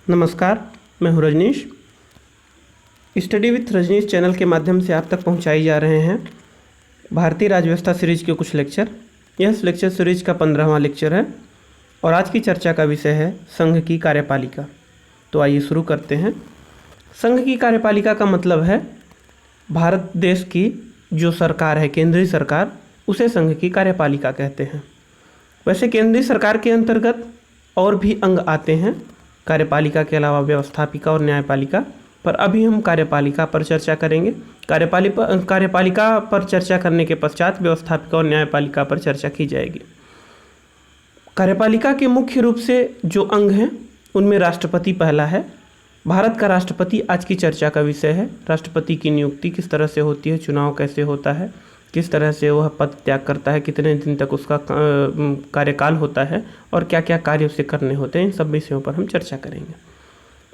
नमस्कार, मैं हूँ Rajneesh. Study with Rajneesh channel के माध्यम से आप तक पहुँचाई जा रहे हैं भारतीय राज्य व्यवस्था सीरीज के कुछ लेक्चर। यह लेक्चर सीरीज का 15वां लेक्चर है और आज की चर्चा का विषय है संघ की कार्यपालिका। तो आइए शुरू करते हैं। संघ की कार्यपालिका का मतलब है भारत देश की जो सरकार है, केंद्रीय सरकार, उसे संघ की कार्यपालिका कहते हैं। वैसे केंद्रीय सरकार के अंतर्गत और भी अंग आते हैं, कार्यपालिका के अलावा व्यवस्थापिका और न्यायपालिका, पर अभी हम कार्यपालिका पर चर्चा करेंगे। कार्यपालिका पर चर्चा करने के पश्चात व्यवस्थापिका और न्यायपालिका पर चर्चा की जाएगी। कार्यपालिका के मुख्य रूप से जो अंग हैं उनमें राष्ट्रपति पहला है। भारत का राष्ट्रपति आज की चर्चा का विषय है। राष्ट्रपति की नियुक्ति किस तरह से होती है, चुनाव कैसे होता है, किस तरह से वह पद त्याग करता है, कितने दिन तक उसका कार्यकाल होता है और क्या क्या कार्य उसे करने होते हैं, इन सब विषयों पर हम चर्चा करेंगे।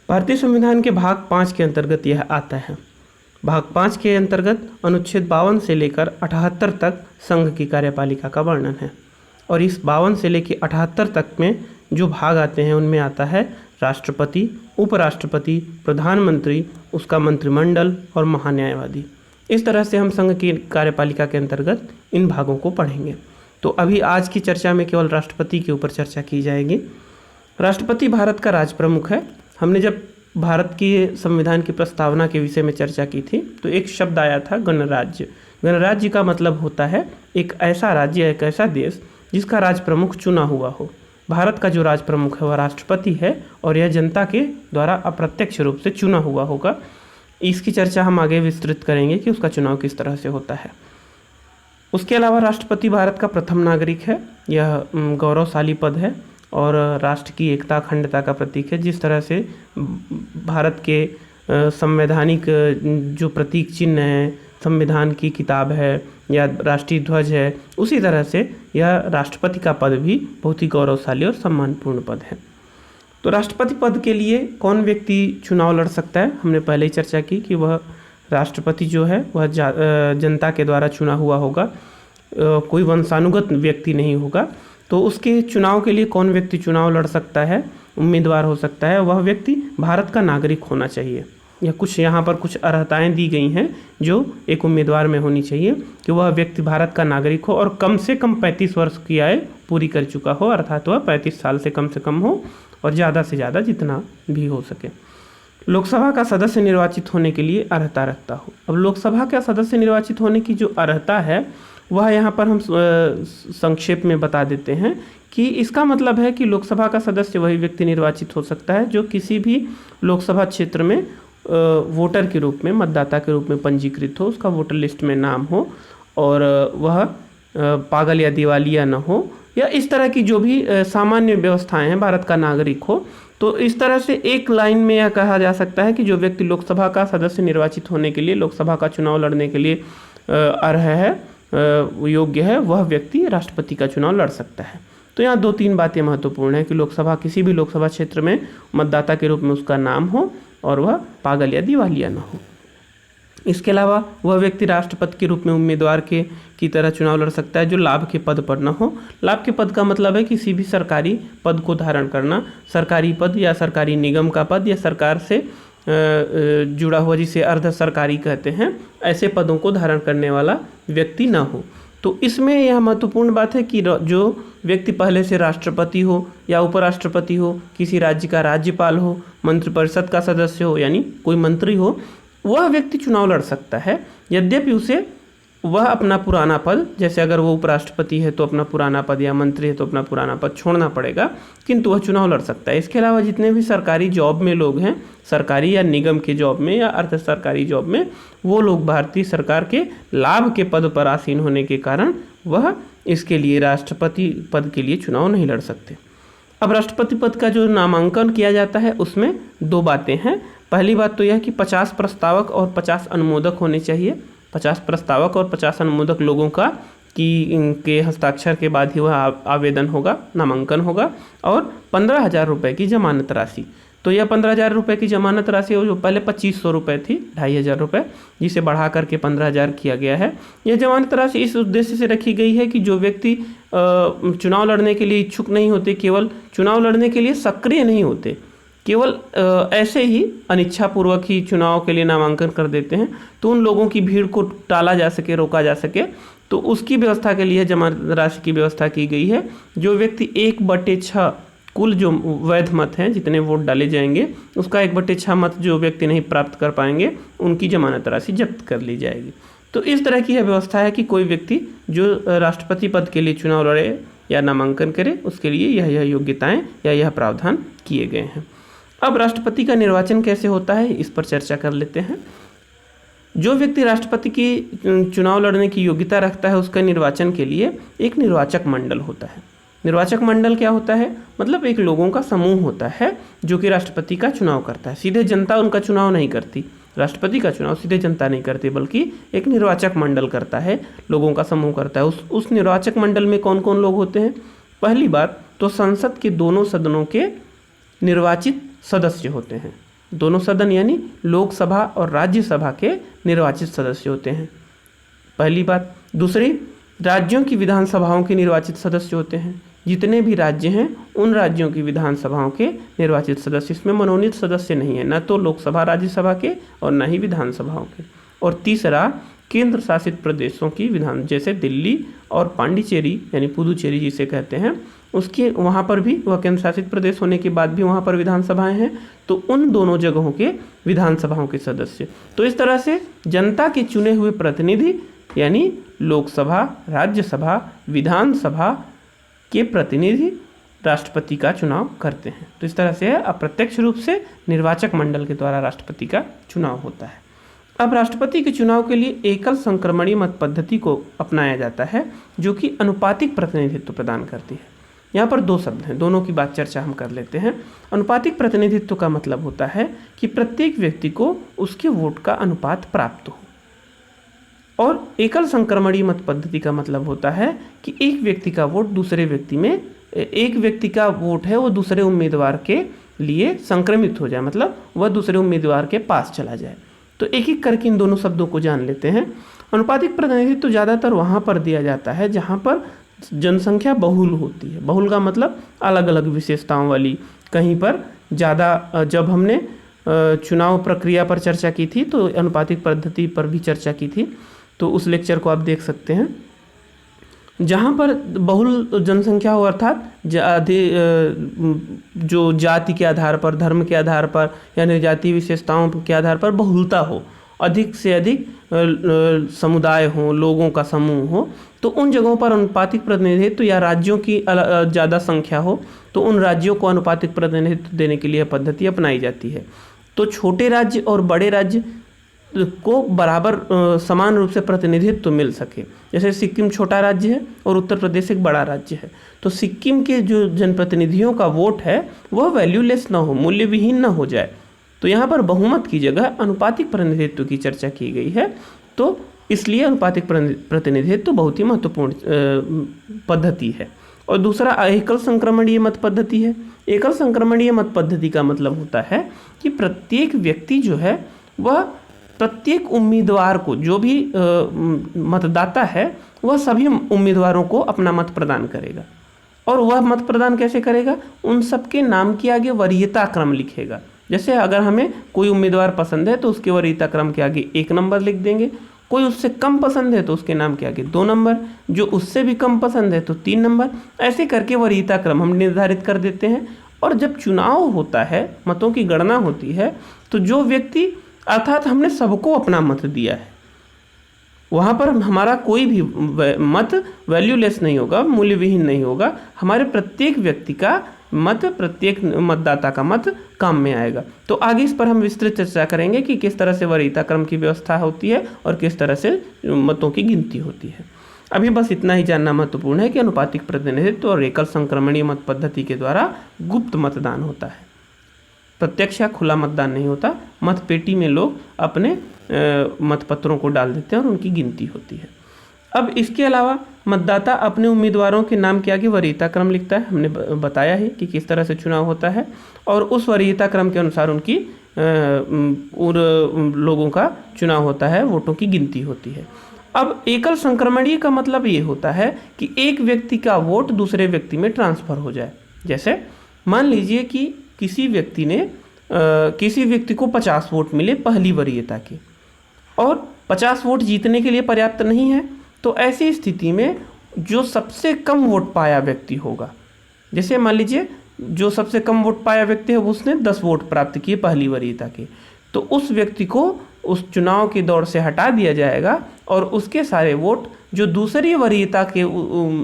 भारतीय संविधान के भाग 5 के अंतर्गत यह आता है। भाग 5 के अंतर्गत अनुच्छेद 52 से लेकर 78 तक संघ की कार्यपालिका का वर्णन है और इस 52 से लेकर 78 तक में जो भाग आते हैं उनमें आता है राष्ट्रपति, उपराष्ट्रपति, प्रधानमंत्री, उसका मंत्रिमंडल और महान्यायवादी। इस तरह से हम संघ की कार्यपालिका के अंतर्गत इन भागों को पढ़ेंगे। तो अभी आज की चर्चा में केवल राष्ट्रपति के ऊपर चर्चा की जाएगी। राष्ट्रपति भारत का राज प्रमुख है। हमने जब भारत की संविधान की प्रस्तावना के विषय में चर्चा की थी तो एक शब्द आया था गणराज्य। गणराज्य का मतलब होता है एक ऐसा राज्य, एक ऐसा देश जिसका राज प्रमुख चुना हुआ हो। भारत का जो राज प्रमुख है वह राष्ट्रपति है और यह जनता के द्वारा अप्रत्यक्ष रूप से चुना हुआ होगा। इसकी चर्चा हम आगे विस्तृत करेंगे कि उसका चुनाव किस तरह से होता है। उसके अलावा राष्ट्रपति भारत का प्रथम नागरिक है। यह गौरवशाली पद है और राष्ट्र की एकता, अखंडता का प्रतीक है। जिस तरह से भारत के संवैधानिक जो प्रतीक चिन्ह है, संविधान की किताब है या राष्ट्रीय ध्वज है, उसी तरह से यह राष्ट्रपति का पद भी बहुत ही गौरवशाली और सम्मानपूर्ण पद है। तो राष्ट्रपति पद के लिए कौन व्यक्ति चुनाव लड़ सकता है, हमने पहले ही चर्चा की कि वह राष्ट्रपति जो है वह जनता के द्वारा चुना हुआ होगा, कोई वंशानुगत व्यक्ति नहीं होगा। तो उसके चुनाव के लिए कौन व्यक्ति चुनाव लड़ सकता है, उम्मीदवार हो सकता है, वह व्यक्ति भारत का नागरिक होना चाहिए। या कुछ यहाँ पर कुछ अर्हताएँ दी गई हैं जो एक उम्मीदवार में होनी चाहिए कि वह व्यक्ति भारत का नागरिक हो और कम से कम 35 वर्ष की आयु पूरी कर चुका हो, अर्थात वह 35 साल से कम हो और ज़्यादा से ज़्यादा जितना भी हो सके। लोकसभा का सदस्य निर्वाचित होने के लिए अर्हता रखता हो। अब लोकसभा का सदस्य निर्वाचित होने की जो अर्हता है वह यहाँ पर हम संक्षेप में बता देते हैं कि इसका मतलब है कि लोकसभा का सदस्य वही व्यक्ति निर्वाचित हो सकता है जो किसी भी लोकसभा क्षेत्र में वोटर के रूप में, मतदाता के रूप में पंजीकृत हो, उसका वोटर लिस्ट में नाम हो और वह पागल या दिवालिया न हो या इस तरह की जो भी सामान्य व्यवस्थाएं हैं, भारत का नागरिक हो। तो इस तरह से एक लाइन में यह कहा जा सकता है कि जो व्यक्ति लोकसभा का सदस्य निर्वाचित होने के लिए, लोकसभा का चुनाव लड़ने के लिए अर्ह है, योग्य है, वह व्यक्ति राष्ट्रपति का चुनाव लड़ सकता है। तो यहाँ 2-3 बातें महत्वपूर्ण है कि लोकसभा, किसी भी लोकसभा क्षेत्र में मतदाता के रूप में उसका नाम हो और वह पागल या दिवालिया न हो। इसके अलावा वह व्यक्ति राष्ट्रपति के रूप में उम्मीदवार की तरह चुनाव लड़ सकता है जो लाभ के पद पर न हो। लाभ के पद का मतलब है किसी भी सरकारी पद को धारण करना, सरकारी पद या सरकारी निगम का पद या सरकार से जुड़ा हुआ, जिसे अर्ध सरकारी कहते हैं, ऐसे पदों को धारण करने वाला व्यक्ति न हो। तो इसमें यह महत्वपूर्ण बात है कि जो व्यक्ति पहले से राष्ट्रपति हो या उपराष्ट्रपति हो, किसी राज्य का राज्यपाल हो, मंत्रिपरिषद का सदस्य हो यानी कोई मंत्री हो, वह व्यक्ति चुनाव लड़ सकता है। यद्यपि उसे वह अपना पुराना पद, जैसे अगर वो उपराष्ट्रपति है तो अपना पुराना पद या मंत्री है तो अपना पुराना पद छोड़ना पड़ेगा, किंतु वह चुनाव लड़ सकता है। इसके अलावा जितने भी सरकारी जॉब में लोग हैं, सरकारी या निगम के जॉब में या अर्ध सरकारी जॉब में, वो लोग भारतीय सरकार के लाभ के पद पर आसीन होने के कारण वह इसके लिए राष्ट्रपति पद के लिए चुनाव नहीं लड़ सकते। अब राष्ट्रपति पद का जो नामांकन किया जाता है उसमें 2 बातें हैं। पहली बात तो यह कि 50 प्रस्तावक और 50 अनुमोदक होने चाहिए। 50 प्रस्तावक और 50 अनुमोदक लोगों के हस्ताक्षर के बाद ही वह आवेदन होगा, नामांकन होगा। और 15,000 रुपये की जमानत राशि। तो यह 15,000 रुपये की जमानत राशि जो पहले 2,500 रुपये थी, 2,500 रुपये, जिसे बढ़ा करके 15,000 किया गया है। यह जमानत राशि इस उद्देश्य से रखी गई है कि जो व्यक्ति चुनाव लड़ने के लिए इच्छुक नहीं होते, केवल चुनाव लड़ने के लिए सक्रिय नहीं होते, केवल ऐसे ही अनिच्छापूर्वक ही चुनाव के लिए नामांकन कर देते हैं, तो उन लोगों की भीड़ को टाला जा सके, रोका जा सके, तो उसकी व्यवस्था के लिए जमा राशि की व्यवस्था की गई है। जो व्यक्ति 1/6 कुल जो वैध मत हैं, जितने वोट डाले जाएंगे, उसका 1/6 मत जो व्यक्ति नहीं प्राप्त कर पाएंगे, उनकी जमानत राशि जब्त कर ली जाएगी। तो इस तरह की यह व्यवस्था है कि कोई व्यक्ति जो राष्ट्रपति पद के लिए चुनाव लड़े या नामांकन करे, उसके लिए यह योग्यताएं या यह प्रावधान किए गए हैं। अब राष्ट्रपति का निर्वाचन कैसे होता है, इस पर चर्चा कर लेते हैं। जो व्यक्ति राष्ट्रपति की चुनाव लड़ने की योग्यता रखता है, उसका निर्वाचन के लिए एक निर्वाचक मंडल होता है। निर्वाचक मंडल क्या होता है? मतलब एक लोगों का समूह होता है जो कि राष्ट्रपति का चुनाव करता है। सीधे जनता उनका चुनाव नहीं करती, राष्ट्रपति का चुनाव सीधे जनता नहीं करती, बल्कि एक निर्वाचक मंडल करता है, लोगों का समूह करता है। उस निर्वाचक मंडल में कौन कौन लोग होते हैं? पहली बात तो संसद के दोनों सदनों के निर्वाचित सदस्य होते हैं। दोनों सदन यानी लोकसभा और राज्यसभा के निर्वाचित सदस्य होते हैं, पहली बात। दूसरी, राज्यों की विधानसभाओं के निर्वाचित सदस्य होते हैं। जितने भी राज्य हैं उन राज्यों की विधानसभाओं के निर्वाचित सदस्य, इसमें मनोनीत सदस्य नहीं है, न तो लोकसभा राज्यसभा के और न ही विधानसभाओं के। और तीसरा, केंद्र शासित प्रदेशों की विधान, जैसे दिल्ली और पांडिचेरी यानी पुदुचेरी जिसे कहते हैं, उसके वहाँ पर भी, वह केंद्र शासित प्रदेश होने के बाद भी वहाँ पर विधानसभाएं हैं, तो उन दोनों जगहों के विधानसभाओं के सदस्य। तो इस तरह से जनता के चुने हुए प्रतिनिधि यानी लोकसभा, राज्यसभा, विधानसभा के प्रतिनिधि राष्ट्रपति का चुनाव करते हैं। तो इस तरह से अप्रत्यक्ष रूप से निर्वाचक मंडल के द्वारा राष्ट्रपति का चुनाव होता है। अब राष्ट्रपति के चुनाव के लिए एकल संक्रमणीय मत पद्धति को अपनाया जाता है, जो कि अनुपातिक प्रतिनिधित्व प्रदान करती है। यहाँ पर दो शब्द हैं, दोनों की बात चर्चा हम कर लेते हैं। अनुपातिक प्रतिनिधित्व का मतलब होता है कि प्रत्येक व्यक्ति को उसके वोट का अनुपात प्राप्त हो, और एकल संक्रमणीय मत पद्धति का मतलब होता है कि एक व्यक्ति का वोट दूसरे व्यक्ति में, एक व्यक्ति का वोट है वो दूसरे उम्मीदवार के लिए संक्रमित हो जाए, मतलब वह दूसरे उम्मीदवार के पास चला जाए। तो एक एक करके इन दोनों शब्दों को जान लेते हैं। अनुपातिक प्रतिनिधित्व ज़्यादातर वहाँ पर दिया जाता है जहाँ पर जनसंख्या बहुल होती है। बहुल का मतलब अलग अलग विशेषताओं वाली। कहीं पर ज़्यादा, जब हमने चुनाव प्रक्रिया पर चर्चा की थी तो अनुपातिक पद्धति पर भी चर्चा की थी, तो उस लेक्चर को आप देख सकते हैं। जहाँ पर बहुल जनसंख्या हो, अर्थात जो जाति के आधार पर, धर्म के आधार पर यानी जातीय विशेषताओं के आधार पर बहुलता हो, अधिक से अधिक समुदाय हो, लोगों का समूह हो, तो उन जगहों पर अनुपातिक प्रतिनिधित्व, या राज्यों की ज़्यादा संख्या हो तो उन राज्यों को अनुपातिक प्रतिनिधित्व देने के लिए पद्धति अपनाई जाती है। तो छोटे राज्य और बड़े राज्य को बराबर समान रूप से प्रतिनिधित्व मिल सके। जैसे सिक्किम छोटा राज्य है और उत्तर प्रदेश एक बड़ा राज्य है, तो सिक्किम के जो जनप्रतिनिधियों का वोट है वह वैल्यूलेस ना हो, मूल्य विहीन ना हो जाए। तो यहाँ पर बहुमत की जगह अनुपातिक प्रतिनिधित्व की चर्चा की गई है। तो इसलिए अनुपातिक प्रतिनिधित्व बहुत ही महत्वपूर्ण पद्धति है। और दूसरा एकल संक्रमणीय मत पद्धति है। एकल संक्रमणीय मत पद्धति का मतलब होता है कि प्रत्येक व्यक्ति जो है वह प्रत्येक उम्मीदवार को, जो भी मतदाता है वह सभी उम्मीदवारों को अपना मत प्रदान करेगा। और वह मत प्रदान कैसे करेगा? उन सबके नाम के आगे वरीयता क्रम लिखेगा। जैसे अगर हमें कोई उम्मीदवार पसंद है तो उसके वरीयता क्रम के आगे 1 नंबर लिख देंगे, कोई उससे कम पसंद है तो उसके नाम के आगे 2 नंबर, जो उससे भी कम पसंद है तो 3 नंबर, ऐसे करके वरीयता क्रम हम निर्धारित कर देते हैं। और जब चुनाव होता है, मतों की गणना होती है, तो जो व्यक्ति, अर्थात हमने सबको अपना मत दिया है, वहाँ पर हमारा कोई भी मत वैल्यूलेस नहीं होगा, मूल्य विहीन नहीं होगा। हमारे प्रत्येक व्यक्ति का मत, प्रत्येक मतदाता का मत काम में आएगा। तो आगे इस पर हम विस्तृत चर्चा करेंगे कि किस तरह से वरीयता क्रम की व्यवस्था होती है और किस तरह से मतों की गिनती होती है। अभी बस इतना ही जानना महत्वपूर्ण है कि अनुपातिक प्रतिनिधित्व और एकल संक्रमणीय मत पद्धति के द्वारा गुप्त मतदान होता है, प्रत्यक्ष या खुला मतदान नहीं होता। मत पेटी में लोग अपने मतपत्रों को डाल देते हैं और उनकी गिनती होती है। अब इसके अलावा मतदाता अपने उम्मीदवारों के नाम के आगे वरीयता क्रम लिखता है। हमने बताया है कि किस तरह से चुनाव होता है, और उस वरीयता क्रम के अनुसार उनकी लोगों का चुनाव होता है, वोटों की गिनती होती है। अब एकल संक्रमणीय का मतलब ये होता है कि एक व्यक्ति का वोट दूसरे व्यक्ति में ट्रांसफर हो जाए। जैसे मान लीजिए कि किसी व्यक्ति को 50 वोट मिले पहली वरीयता के और 50 वोट जीतने के लिए पर्याप्त नहीं है, तो ऐसी स्थिति में जो सबसे कम वोट पाया व्यक्ति होगा, जैसे मान लीजिए जो सबसे कम वोट पाया व्यक्ति है उसने 10 वोट प्राप्त किए पहली वरीयता के, तो उस व्यक्ति को उस चुनाव की दौड़ से हटा दिया जाएगा और उसके सारे वोट जो दूसरी वरीयता के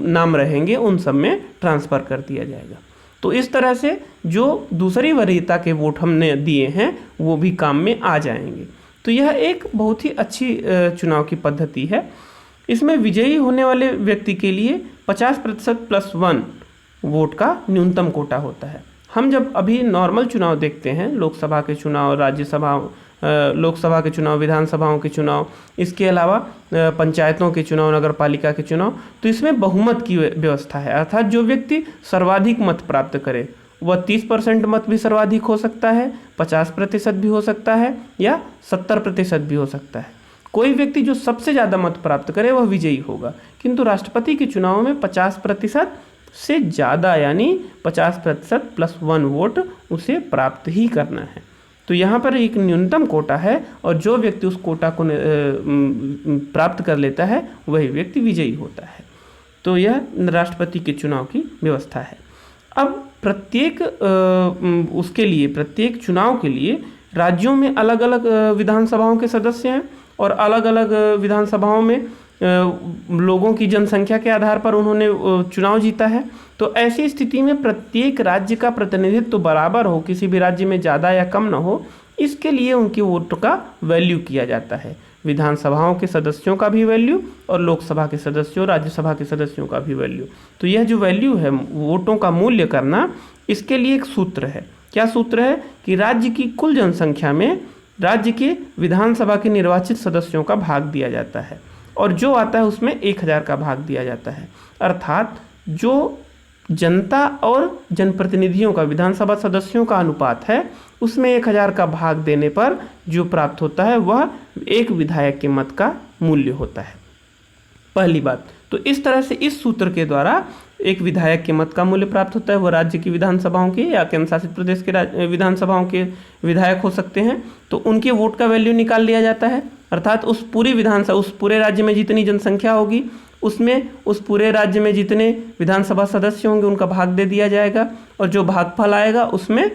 नाम रहेंगे उन सब में ट्रांसफ़र कर दिया जाएगा। तो इस तरह से जो दूसरी वरीयता के वोट हमने दिए हैं वो भी काम में आ जाएंगे। तो यह एक बहुत ही अच्छी चुनाव की पद्धति है। इसमें विजयी होने वाले व्यक्ति के लिए 50% प्लस 1 वोट का न्यूनतम कोटा होता है। हम जब अभी नॉर्मल चुनाव देखते हैं, लोकसभा के चुनाव, राज्यसभा, लोकसभा के चुनाव, विधानसभाओं के चुनाव, इसके अलावा पंचायतों के चुनाव, नगर पालिका के चुनाव, तो इसमें बहुमत की व्यवस्था है। अर्थात जो व्यक्ति सर्वाधिक मत प्राप्त करे वह 30% मत भी सर्वाधिक हो सकता है, 50% भी हो सकता है या 70% भी हो सकता है। कोई व्यक्ति जो सबसे ज़्यादा मत प्राप्त करे वह विजयी होगा। किंतु राष्ट्रपति के चुनाव में 50% से ज़्यादा यानी 50% प्लस 1 वोट उसे प्राप्त ही करना है। तो यहाँ पर एक न्यूनतम कोटा है और जो व्यक्ति उस कोटा को प्राप्त कर लेता है वही व्यक्ति विजयी होता है। तो यह राष्ट्रपति के चुनाव की व्यवस्था है। अब प्रत्येक चुनाव के लिए राज्यों में अलग अलग विधानसभाओं के सदस्य हैं और अलग अलग विधानसभाओं में लोगों की जनसंख्या के आधार पर उन्होंने चुनाव जीता है। तो ऐसी स्थिति में प्रत्येक राज्य का प्रतिनिधित्व तो बराबर हो, किसी भी राज्य में ज़्यादा या कम ना हो, इसके लिए उनके वोट का वैल्यू किया जाता है। विधानसभाओं के सदस्यों का भी वैल्यू और लोकसभा के सदस्यों, राज्यसभा के सदस्यों का भी वैल्यू। तो यह जो वैल्यू है वोटों का मूल्य करना, इसके लिए एक सूत्र है। क्या सूत्र है कि राज्य की कुल जनसंख्या में राज्य के विधानसभा के निर्वाचित सदस्यों का भाग दिया जाता है और जो आता है उसमें 1000 का भाग दिया जाता है। अर्थात जो जनता और जनप्रतिनिधियों का, विधानसभा सदस्यों का अनुपात है उसमें 1000 का भाग देने पर जो प्राप्त होता है वह एक विधायक के मत का मूल्य होता है। पहली बात तो इस तरह से इस सूत्र के द्वारा एक विधायक के मत का मूल्य प्राप्त होता है। वह राज्य की विधानसभाओं के या केंद्र शासित प्रदेश के विधानसभाओं के विधायक हो सकते हैं, तो उनके वोट का वैल्यू निकाल लिया जाता है। अर्थात उस पूरे राज्य में जितनी जनसंख्या होगी उसमें उस पूरे राज्य में जितने विधानसभा सदस्य होंगे उनका भाग दे दिया जाएगा और जो भागफल आएगा उसमें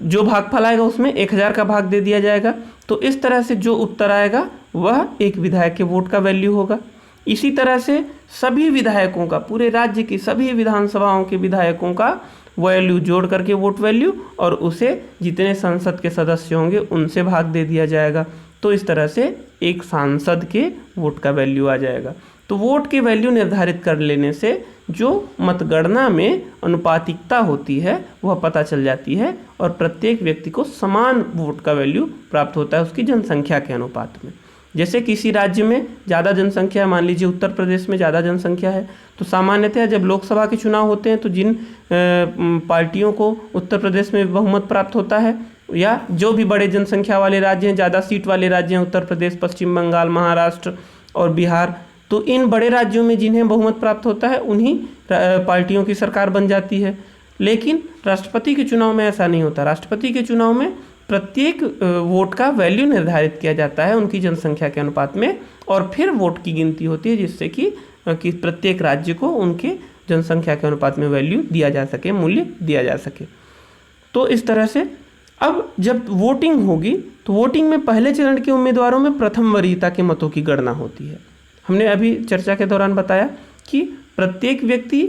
जो भागफल आएगा उसमें 1000 का भाग दे दिया जाएगा। तो इस तरह से जो उत्तर आएगा वह एक विधायक के वोट का वैल्यू होगा। इसी तरह से सभी विधायकों का, पूरे राज्य की सभी विधानसभाओं के विधायकों का वैल्यू जोड़ करके वोट वैल्यू और उसे जितने संसद के सदस्य होंगे उनसे भाग दे दिया जाएगा। तो इस तरह से एक सांसद के वोट का वैल्यू आ जाएगा। तो वोट की वैल्यू निर्धारित कर लेने से जो मतगणना में अनुपातिकता होती है वह पता चल जाती है और प्रत्येक व्यक्ति को समान वोट का वैल्यू प्राप्त होता है उसकी जनसंख्या के अनुपात में। जैसे किसी राज्य में ज़्यादा जनसंख्या है, मान लीजिए उत्तर प्रदेश में ज़्यादा जनसंख्या है, तो सामान्यतः जब लोकसभा के चुनाव होते हैं तो जिन पार्टियों को उत्तर प्रदेश में बहुमत प्राप्त होता है या जो भी बड़े जनसंख्या वाले राज्य हैं, ज़्यादा सीट वाले राज्य हैं, उत्तर प्रदेश, पश्चिम बंगाल, महाराष्ट्र और बिहार, तो इन बड़े राज्यों में जिन्हें बहुमत प्राप्त होता है उन्हीं पार्टियों की सरकार बन जाती है। लेकिन राष्ट्रपति के चुनाव में ऐसा नहीं होता। राष्ट्रपति के चुनाव में प्रत्येक वोट का वैल्यू निर्धारित किया जाता है उनकी जनसंख्या के अनुपात में और फिर वोट की गिनती होती है जिससे कि प्रत्येक राज्य को उनके जनसंख्या के अनुपात में वैल्यू दिया जा सके, मूल्य दिया जा सके। तो इस तरह से अब जब वोटिंग होगी तो वोटिंग में पहले चरण के उम्मीदवारों में प्रथम वरीयता के मतों की गणना होती है। हमने अभी चर्चा के दौरान बताया कि प्रत्येक व्यक्ति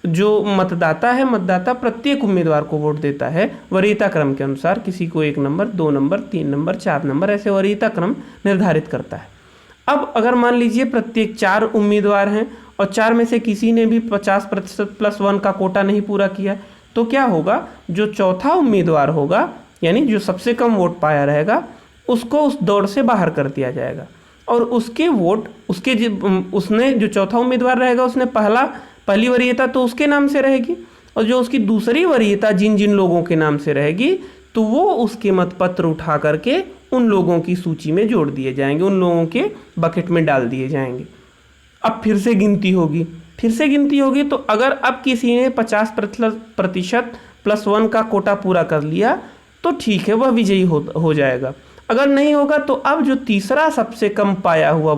जो मतदाता प्रत्येक उम्मीदवार को वोट देता है वरीयता क्रम के अनुसार, किसी को 1 नंबर, 2 नंबर, 3 नंबर, 4 नंबर, ऐसे वरीयता क्रम निर्धारित करता है। अब अगर मान लीजिए प्रत्येक 4 उम्मीदवार हैं और 4 में से किसी ने भी 50% प्लस 1 का कोटा नहीं पूरा किया, तो क्या होगा, जो चौथा उम्मीदवार होगा यानी जो सबसे कम वोट पाया रहेगा उसको उस दौड़ से बाहर कर दिया जाएगा और उसके वोट उसने जो चौथा उम्मीदवार रहेगा उसने पहली वरीयता तो उसके नाम से रहेगी और जो उसकी दूसरी वरीयता जिन जिन लोगों के नाम से रहेगी तो वो उसके मतपत्र उठा करके उन लोगों की सूची में जोड़ दिए जाएंगे, उन लोगों के बकेट में डाल दिए जाएंगे। अब फिर से गिनती होगी, फिर से गिनती होगी, तो अगर अब किसी ने 50% +1 का कोटा पूरा कर लिया तो ठीक है, वह विजयी हो जाएगा। अगर नहीं होगा तो अब जो तीसरा सबसे कम पाया हुआ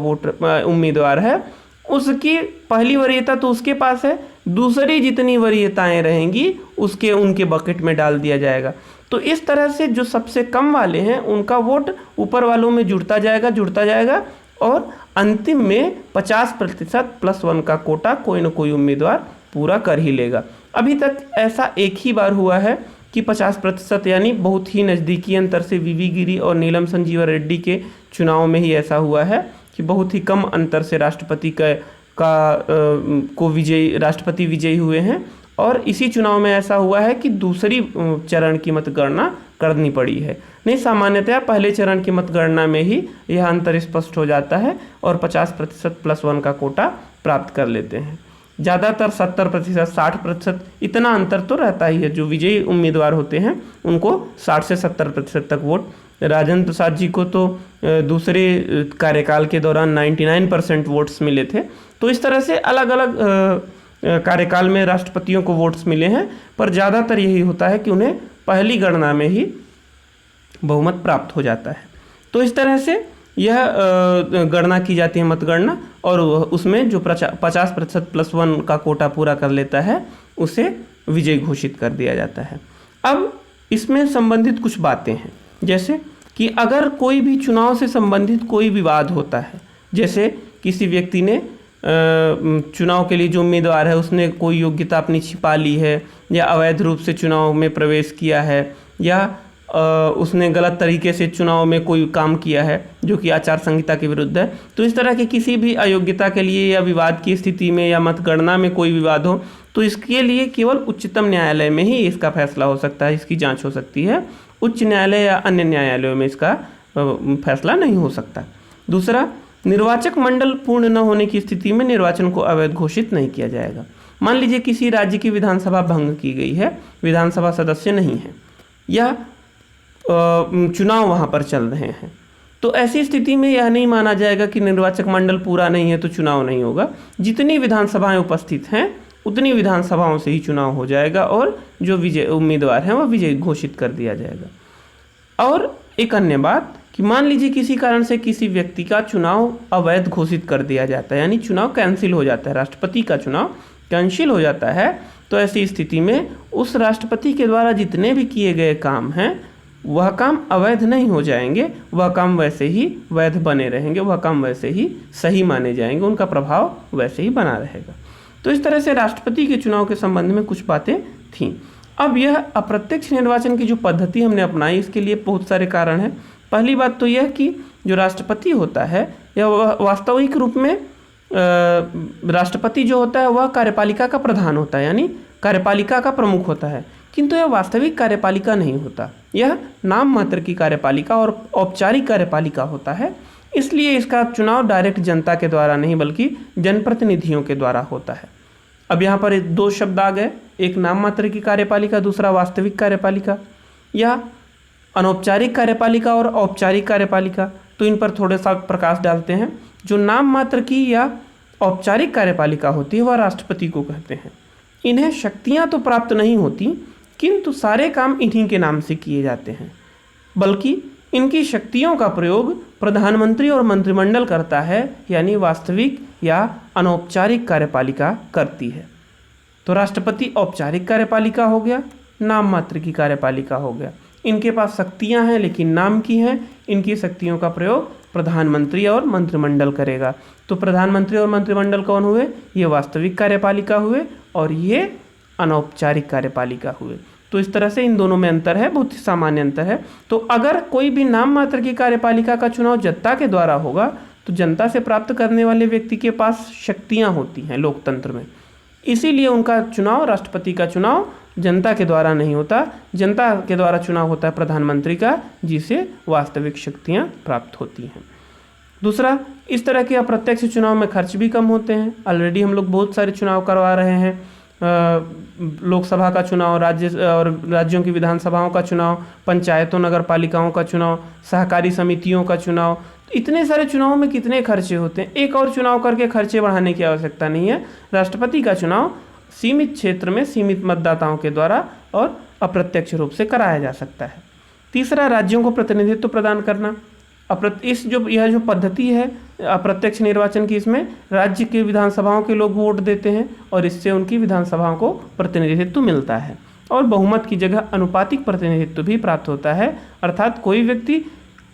उम्मीदवार है, उसकी पहली वरीयता तो उसके पास है, दूसरी जितनी वरीयताएं रहेंगी उसके उनके बकेट में डाल दिया जाएगा। तो इस तरह से जो सबसे कम वाले हैं उनका वोट ऊपर वालों में जुड़ता जाएगा और अंतिम में 50% +1 का कोटा कोई ना कोई उम्मीदवार पूरा कर ही लेगा। अभी तक ऐसा एक ही बार हुआ है कि 50%, यानी बहुत ही नज़दीकी अंतर से वीवी गिरी और नीलम संजीवा रेड्डी के चुनाव में ही ऐसा हुआ है कि बहुत ही कम अंतर से राष्ट्रपति विजयी हुए हैं। और इसी चुनाव में ऐसा हुआ है कि दूसरी चरण की मतगणना करनी पड़ी है। नहीं, सामान्यतया पहले चरण की मतगणना में ही यह अंतर स्पष्ट हो जाता है और 50% +1 का कोटा प्राप्त कर लेते हैं। ज़्यादातर 70%, 60% इतना अंतर तो रहता ही है। जो विजयी उम्मीदवार होते हैं उनको 60 से 70% तक वोट। राजेंद्र प्रसाद जी को तो दूसरे कार्यकाल के दौरान 99% वोट्स मिले थे। तो इस तरह से अलग अलग कार्यकाल में राष्ट्रपतियों को वोट्स मिले हैं, पर ज़्यादातर यही होता है कि उन्हें पहली गणना में ही बहुमत प्राप्त हो जाता है। तो इस तरह से यह गणना की जाती है, मतगणना, और उसमें जो 50% +1 का कोटा पूरा कर लेता है उसे विजयी घोषित कर दिया जाता है। अब इसमें संबंधित कुछ बातें हैं, जैसे कि अगर कोई भी चुनाव से संबंधित कोई विवाद होता है, जैसे किसी व्यक्ति ने चुनाव के लिए जो उम्मीदवार है उसने कोई योग्यता अपनी छिपा ली है, या अवैध रूप से चुनाव में प्रवेश किया है, या उसने गलत तरीके से चुनाव में कोई काम किया है जो कि आचार संहिता के विरुद्ध है, तो इस तरह की किसी भी अयोग्यता के लिए या विवाद की स्थिति में या मतगणना में कोई विवाद हो, तो इसके लिए केवल उच्चतम न्यायालय में ही इसका फैसला हो सकता है, इसकी जांच हो सकती है। उच्च न्यायालय या अन्य न्यायालयों में इसका फैसला नहीं हो सकता। दूसरा, निर्वाचक मंडल पूर्ण न होने की स्थिति में निर्वाचन को अवैध घोषित नहीं किया जाएगा। मान लीजिए किसी राज्य की विधानसभा भंग की गई है, विधानसभा सदस्य नहीं है, या चुनाव वहाँ पर चल रहे हैं, तो ऐसी स्थिति में यह नहीं माना जाएगा कि निर्वाचक मंडल पूरा नहीं है तो चुनाव नहीं होगा। जितनी विधानसभाएं उपस्थित हैं उतनी विधानसभाओं से ही चुनाव हो जाएगा और जो विजय उम्मीदवार हैं वह विजयी घोषित कर दिया जाएगा। और एक अन्य बात कि मान लीजिए किसी कारण से किसी व्यक्ति का चुनाव अवैध घोषित कर दिया जाता है, यानी चुनाव कैंसिल हो जाता है, राष्ट्रपति का चुनाव कैंसिल हो जाता है, तो ऐसी स्थिति में उस राष्ट्रपति के द्वारा जितने भी किए गए काम हैं वह काम अवैध नहीं हो जाएंगे, वह काम वैसे ही वैध बने रहेंगे, वह काम वैसे ही सही माने जाएंगे, उनका प्रभाव वैसे ही बना रहेगा। तो इस तरह से राष्ट्रपति के चुनाव के संबंध में कुछ बातें थीं। अब यह अप्रत्यक्ष निर्वाचन की जो पद्धति हमने अपनाई, इसके लिए बहुत सारे कारण हैं। पहली बात तो यह कि जो राष्ट्रपति होता है यह वास्तविक रूप में राष्ट्रपति जो होता है वह कार्यपालिका का प्रधान होता है, यानी कार्यपालिका का प्रमुख होता है, किंतु यह वास्तविक कार्यपालिका नहीं होता, यह नाम मात्र की कार्यपालिका और औपचारिक कार्यपालिका होता है। इसलिए इसका चुनाव डायरेक्ट जनता के द्वारा नहीं बल्कि जनप्रतिनिधियों के द्वारा होता है। अब यहाँ पर दो शब्द आ गए, एक नाम मात्र की कार्यपालिका, दूसरा वास्तविक कार्यपालिका या अनौपचारिक कार्यपालिका और औपचारिक कार्यपालिका। तो इन पर थोड़ा सा प्रकाश डालते हैं। जो नाम मात्र की या औपचारिक कार्यपालिका होती है वह राष्ट्रपति को कहते हैं। इन्हें शक्तियाँ तो प्राप्त नहीं होती, किंतु सारे काम इन्हीं के नाम से किए जाते हैं, बल्कि इनकी शक्तियों का प्रयोग प्रधानमंत्री और मंत्रिमंडल करता है, यानी वास्तविक या अनौपचारिक कार्यपालिका करती है। तो राष्ट्रपति औपचारिक कार्यपालिका हो गया, नाम मात्र की कार्यपालिका हो गया। इनके पास शक्तियां हैं लेकिन नाम की हैं, इनकी शक्तियों का प्रयोग प्रधानमंत्री और मंत्रिमंडल करेगा। तो प्रधानमंत्री और मंत्रिमंडल कौन हुए? ये वास्तविक कार्यपालिका हुए और ये अनौपचारिक कार्यपालिका हुए। तो इस तरह से इन दोनों में अंतर है, बहुत ही सामान्य अंतर है। तो अगर कोई भी नाम मात्र की कार्यपालिका का चुनाव जनता के द्वारा होगा तो जनता से प्राप्त करने वाले व्यक्ति के पास शक्तियां होती हैं लोकतंत्र में, इसीलिए उनका चुनाव, राष्ट्रपति का चुनाव जनता के द्वारा नहीं होता, जनता के द्वारा चुनाव होता है प्रधानमंत्री का, जिसे वास्तविक शक्तियां प्राप्त होती हैं। दूसरा, इस तरह के अप्रत्यक्ष चुनाव में खर्च भी कम होते हैं। ऑलरेडी हम लोग बहुत सारे चुनाव करवा रहे हैं, लोकसभा का चुनाव, राज्य और राज्यों की विधानसभाओं का चुनाव, पंचायतों नगर पालिकाओं का चुनाव, सहकारी समितियों का चुनाव, इतने सारे चुनाव में कितने खर्चे होते हैं। एक और चुनाव करके खर्चे बढ़ाने की आवश्यकता नहीं है। राष्ट्रपति का चुनाव सीमित क्षेत्र में सीमित मतदाताओं के द्वारा और अप्रत्यक्ष रूप से कराया जा सकता है। तीसरा, राज्यों को प्रतिनिधित्व प्रदान करना। यह जो पद्धति है अप्रत्यक्ष निर्वाचन की, इसमें राज्य के विधानसभाओं के लोग वोट देते हैं और इससे उनकी विधानसभाओं को प्रतिनिधित्व मिलता है और बहुमत की जगह अनुपातिक प्रतिनिधित्व भी प्राप्त होता है, अर्थात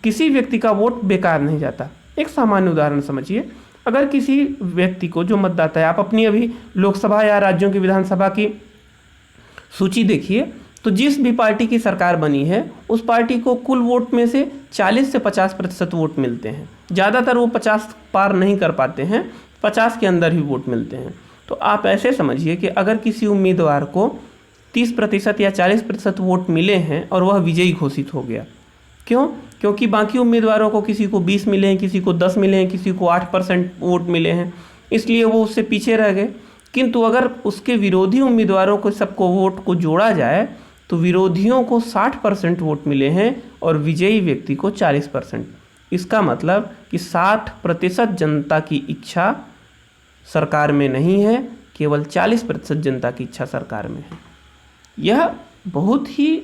किसी व्यक्ति का वोट बेकार नहीं जाता। एक सामान्य उदाहरण समझिए, अगर किसी व्यक्ति को, जो मतदाता है, आप अपनी अभी लोकसभा या राज्यों की विधानसभा की सूची देखिए, तो जिस भी पार्टी की सरकार बनी है उस पार्टी को कुल वोट में से 40 से 50% वोट मिलते हैं। ज़्यादातर वो 50 पार नहीं कर पाते हैं, 50 के अंदर ही वोट मिलते हैं। तो आप ऐसे समझिए कि अगर किसी उम्मीदवार को 30% या 40% वोट मिले हैं और वह विजयी घोषित हो गया, क्यों? क्योंकि बाकी उम्मीदवारों को किसी को 20 मिले हैं, किसी को 10 मिले हैं, किसी को 8% वोट मिले हैं, इसलिए वो उससे पीछे रह गए। किंतु अगर उसके विरोधी उम्मीदवारों को सबको वोट को जोड़ा जाए तो विरोधियों को 60% वोट मिले हैं और विजयी व्यक्ति को 40%। इसका मतलब कि 60% जनता की इच्छा सरकार में नहीं है, केवल 40% जनता की इच्छा सरकार में है। यह बहुत ही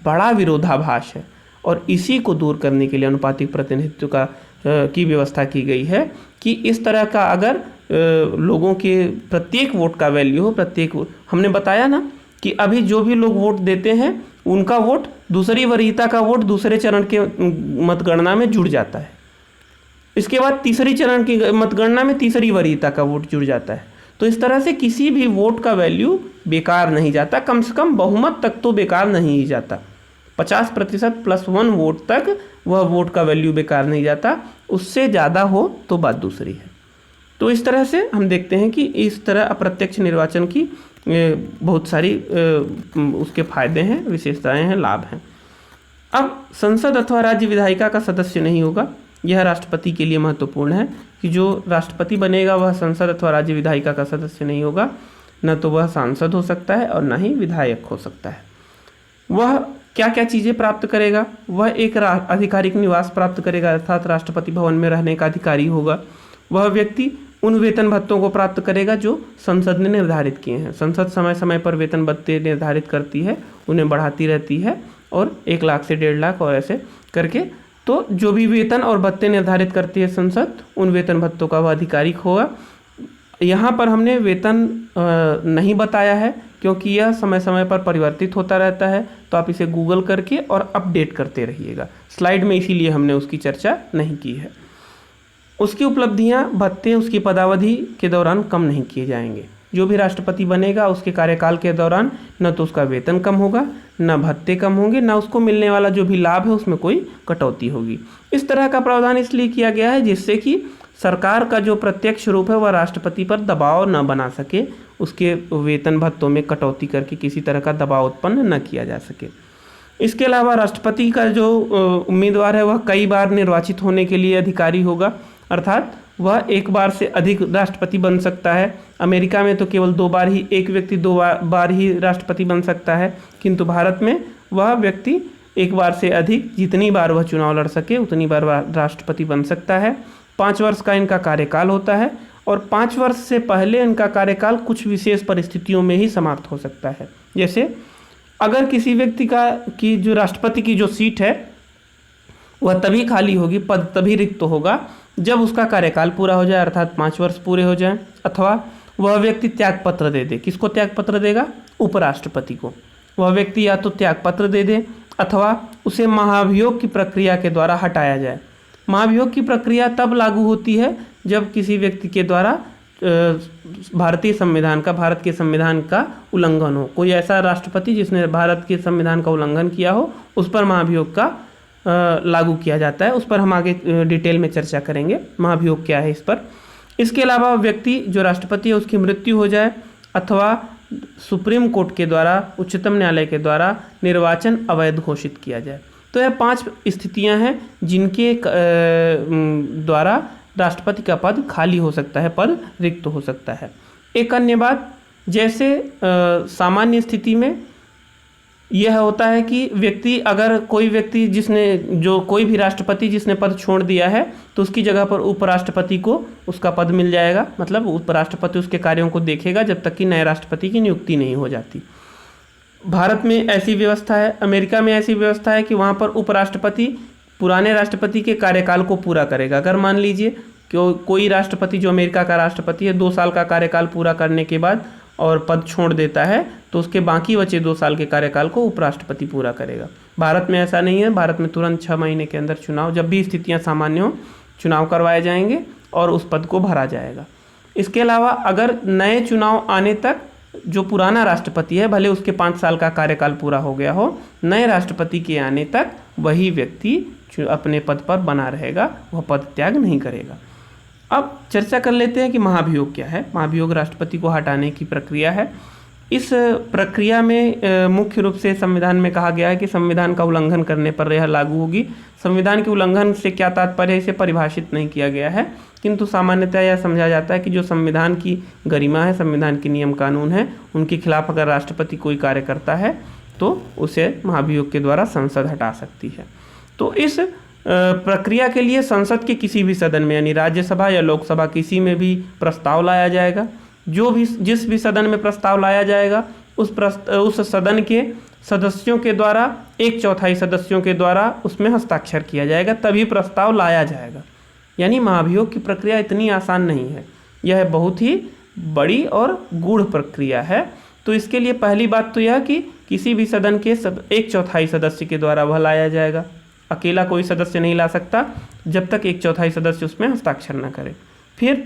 बड़ा विरोधाभास है और इसी को दूर करने के लिए अनुपातिक प्रतिनिधित्व की व्यवस्था की गई है कि इस तरह का अगर लोगों के प्रत्येक वोट का वैल्यू हो, हमने बताया ना कि अभी जो भी लोग वोट देते हैं उनका वोट दूसरी वरीयता का वोट दूसरे चरण के मतगणना में जुड़ जाता है। इसके बाद तीसरी चरण की मतगणना में तीसरी वरीयता का वोट जुड़ जाता है। तो इस तरह से किसी भी वोट का वैल्यू बेकार नहीं जाता, कम से कम बहुमत तक तो बेकार नहीं ही जाता। 50% +1 वोट तक वह वोट का वैल्यू बेकार नहीं जाता, उससे ज़्यादा हो तो बात दूसरी है। तो इस तरह से हम देखते हैं कि इस तरह अप्रत्यक्ष निर्वाचन की बहुत सारी उसके फायदे हैं, विशेषताएं हैं, लाभ हैं। अब संसद अथवा राज्य विधायिका का सदस्य नहीं होगा, यह राष्ट्रपति के लिए महत्वपूर्ण है कि जो राष्ट्रपति बनेगा वह संसद अथवा राज्य विधायिका का सदस्य नहीं होगा, न तो वह सांसद हो सकता है और न ही विधायक हो सकता है। वह क्या क्या चीज़ें प्राप्त करेगा? वह एक आधिकारिक निवास प्राप्त करेगा, अर्थात राष्ट्रपति भवन में रहने का अधिकारी होगा। वह व्यक्ति उन वेतन भत्तों को प्राप्त करेगा जो संसद ने निर्धारित किए हैं। संसद समय समय पर वेतन भत्ते निर्धारित करती है, उन्हें बढ़ाती रहती है और 1 लाख से 1.5 लाख और ऐसे करके, तो जो भी वेतन और भत्ते निर्धारित करती है संसद, उन वेतन भत्तों का वह अधिकारी होगा। यहाँ पर हमने वेतन नहीं बताया है क्योंकि यह समय समय पर परिवर्तित होता रहता है, तो आप इसे गूगल करके और अपडेट करते रहिएगा। स्लाइड में इसीलिए हमने उसकी चर्चा नहीं की है। उसकी उपलब्धियां, भत्ते उसकी पदावधि के दौरान कम नहीं किए जाएंगे। जो भी राष्ट्रपति बनेगा उसके कार्यकाल के दौरान न तो उसका वेतन कम होगा, न भत्ते कम होंगे, न उसको मिलने वाला जो भी लाभ है उसमें कोई कटौती होगी। इस तरह का प्रावधान इसलिए किया गया है जिससे कि सरकार का जो प्रत्यक्ष रूप है वह राष्ट्रपति पर दबाव न बना सके, उसके वेतन भत्तों में कटौती करके किसी तरह का दबाव उत्पन्न न किया जा सके। इसके अलावा राष्ट्रपति का जो उम्मीदवार है वह कई बार निर्वाचित होने के लिए अधिकारी होगा, अर्थात वह एक बार से अधिक राष्ट्रपति बन सकता है। अमेरिका में तो केवल 2 बार ही एक व्यक्ति 2 बार ही राष्ट्रपति बन सकता है, किंतु भारत में वह व्यक्ति एक बार से अधिक, जितनी बार वह चुनाव लड़ सके उतनी बार राष्ट्रपति बन सकता है। 5 वर्ष का इनका कार्यकाल होता है और 5 वर्ष से पहले इनका कार्यकाल कुछ विशेष परिस्थितियों में ही समाप्त हो सकता है। जैसे अगर किसी व्यक्ति की जो राष्ट्रपति की जो सीट है वह तभी खाली होगी, पद तभी रिक्त होगा जब उसका कार्यकाल पूरा हो जाए, अर्थात 5 वर्ष पूरे हो जाएं, अथवा वह व्यक्ति त्यागपत्र दे दे। किसको त्यागपत्र देगा? उपराष्ट्रपति को। वह व्यक्ति या तो त्यागपत्र दे दे अथवा उसे महाभियोग की प्रक्रिया के द्वारा हटाया जाए। महाभियोग की प्रक्रिया तब लागू होती है जब किसी व्यक्ति के द्वारा भारत के संविधान का उल्लंघन हो। कोई ऐसा राष्ट्रपति जिसने भारत के संविधान का उल्लंघन किया हो, उस पर महाभियोग का लागू किया जाता है। उस पर हम आगे डिटेल में चर्चा करेंगे, महाभियोग क्या है इस पर। इसके अलावा व्यक्ति जो राष्ट्रपति है उसकी मृत्यु हो जाए अथवा सुप्रीम कोर्ट के द्वारा, उच्चतम न्यायालय के द्वारा निर्वाचन अवैध घोषित किया जाए। तो यह 5 स्थितियां हैं जिनके द्वारा राष्ट्रपति का पद खाली हो सकता है, पद रिक्त हो सकता है। एक अन्य बात, जैसे सामान्य स्थिति में यह होता है कि व्यक्ति, अगर कोई व्यक्ति कोई भी राष्ट्रपति जिसने पद छोड़ दिया है तो उसकी जगह पर उपराष्ट्रपति को उसका पद मिल जाएगा। मतलब उपराष्ट्रपति उसके कार्यों को देखेगा जब तक कि नए राष्ट्रपति की नियुक्ति नहीं हो जाती। भारत में ऐसी व्यवस्था है। अमेरिका में ऐसी व्यवस्था है कि वहाँ पर उपराष्ट्रपति पुराने राष्ट्रपति के कार्यकाल को पूरा करेगा। अगर मान लीजिए कि कोई राष्ट्रपति जो अमेरिका का राष्ट्रपति है 2 साल का कार्यकाल पूरा करने के बाद और पद छोड़ देता है तो उसके बाकी बचे 2 साल के कार्यकाल को उपराष्ट्रपति पूरा करेगा। भारत में ऐसा नहीं है। भारत में तुरंत 6 महीने के अंदर चुनाव, जब भी स्थितियां सामान्य हो, चुनाव करवाए जाएंगे और उस पद को भरा जाएगा। इसके अलावा अगर नए चुनाव आने तक जो पुराना राष्ट्रपति है, भले उसके 5 साल का कार्यकाल पूरा हो गया हो, नए राष्ट्रपति के आने तक वही व्यक्ति अपने पद पर बना रहेगा, वह पद त्याग नहीं करेगा। अब चर्चा कर लेते हैं कि महाभियोग क्या है। महाभियोग राष्ट्रपति को हटाने की प्रक्रिया है। इस प्रक्रिया में मुख्य रूप से संविधान में कहा गया है कि संविधान का उल्लंघन करने पर यह लागू होगी। संविधान के उल्लंघन से क्या तात्पर्य है, इसे परिभाषित नहीं किया गया है, किंतु सामान्यतः यह समझा जाता है कि जो संविधान की गरिमा है, संविधान के नियम कानून है, उनके खिलाफ अगर राष्ट्रपति कोई कार्य करता है तो उसे महाभियोग के द्वारा संसद हटा सकती है। तो इस प्रक्रिया के लिए संसद के किसी भी सदन में, यानी राज्यसभा या लोकसभा, किसी में भी प्रस्ताव लाया जाएगा। जिस भी सदन में प्रस्ताव लाया जाएगा उस सदन के सदस्यों के द्वारा 1/4 सदस्यों के द्वारा उसमें हस्ताक्षर किया जाएगा, तभी प्रस्ताव लाया जाएगा। यानी महाभियोग की प्रक्रिया इतनी आसान नहीं है, यह बहुत ही बड़ी और गूढ़ प्रक्रिया है। तो इसके लिए पहली बात तो यह कि किसी भी सदन के 1/4 सदस्य के द्वारा वह लाया जाएगा। अकेला कोई सदस्य नहीं ला सकता जब तक 1/4 सदस्य उसमें हस्ताक्षर न करे। फिर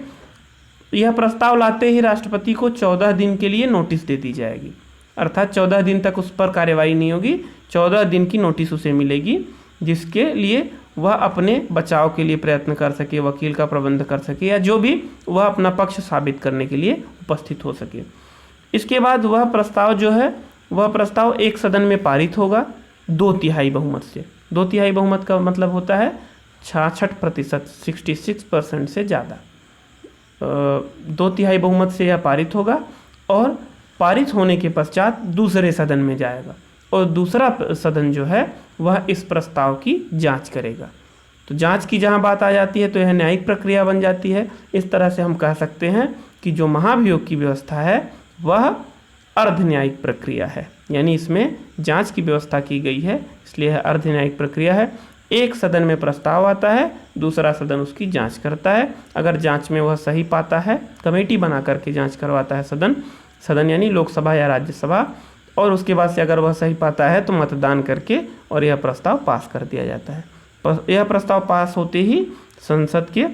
यह प्रस्ताव लाते ही राष्ट्रपति को 14 दिन के लिए नोटिस दे दी जाएगी, अर्थात 14 दिन तक उस पर कार्यवाही नहीं होगी। 14 दिन की नोटिस उसे मिलेगी, जिसके लिए वह अपने बचाव के लिए प्रयत्न कर सके, वकील का प्रबंध कर सके, या जो भी वह अपना पक्ष साबित करने के लिए उपस्थित हो सके। इसके बाद वह प्रस्ताव एक सदन में पारित होगा 2/3 बहुमत से। 2/3 बहुमत का मतलब होता है 66%, 66% से ज़्यादा। 2/3 बहुमत से यह पारित होगा और पारित होने के पश्चात दूसरे सदन में जाएगा और दूसरा सदन जो है वह इस प्रस्ताव की जांच करेगा। तो जांच की जहां बात आ जाती है तो यह न्यायिक प्रक्रिया बन जाती है। इस तरह से हम कह सकते हैं कि जो महाभियोग की व्यवस्था है वह अर्ध न्यायिक प्रक्रिया है, यानी इसमें जांच की व्यवस्था की गई है, इसलिए यह अर्ध न्यायिक प्रक्रिया है। एक सदन में प्रस्ताव आता है, दूसरा सदन उसकी जांच करता है। अगर जांच में वह सही पाता है, कमेटी बना करके जांच करवाता है सदन यानी लोकसभा या राज्यसभा, और उसके बाद से अगर वह सही पाता है तो मतदान करके और यह प्रस्ताव पास कर दिया जाता है। यह प्रस्ताव पास होते ही संसद के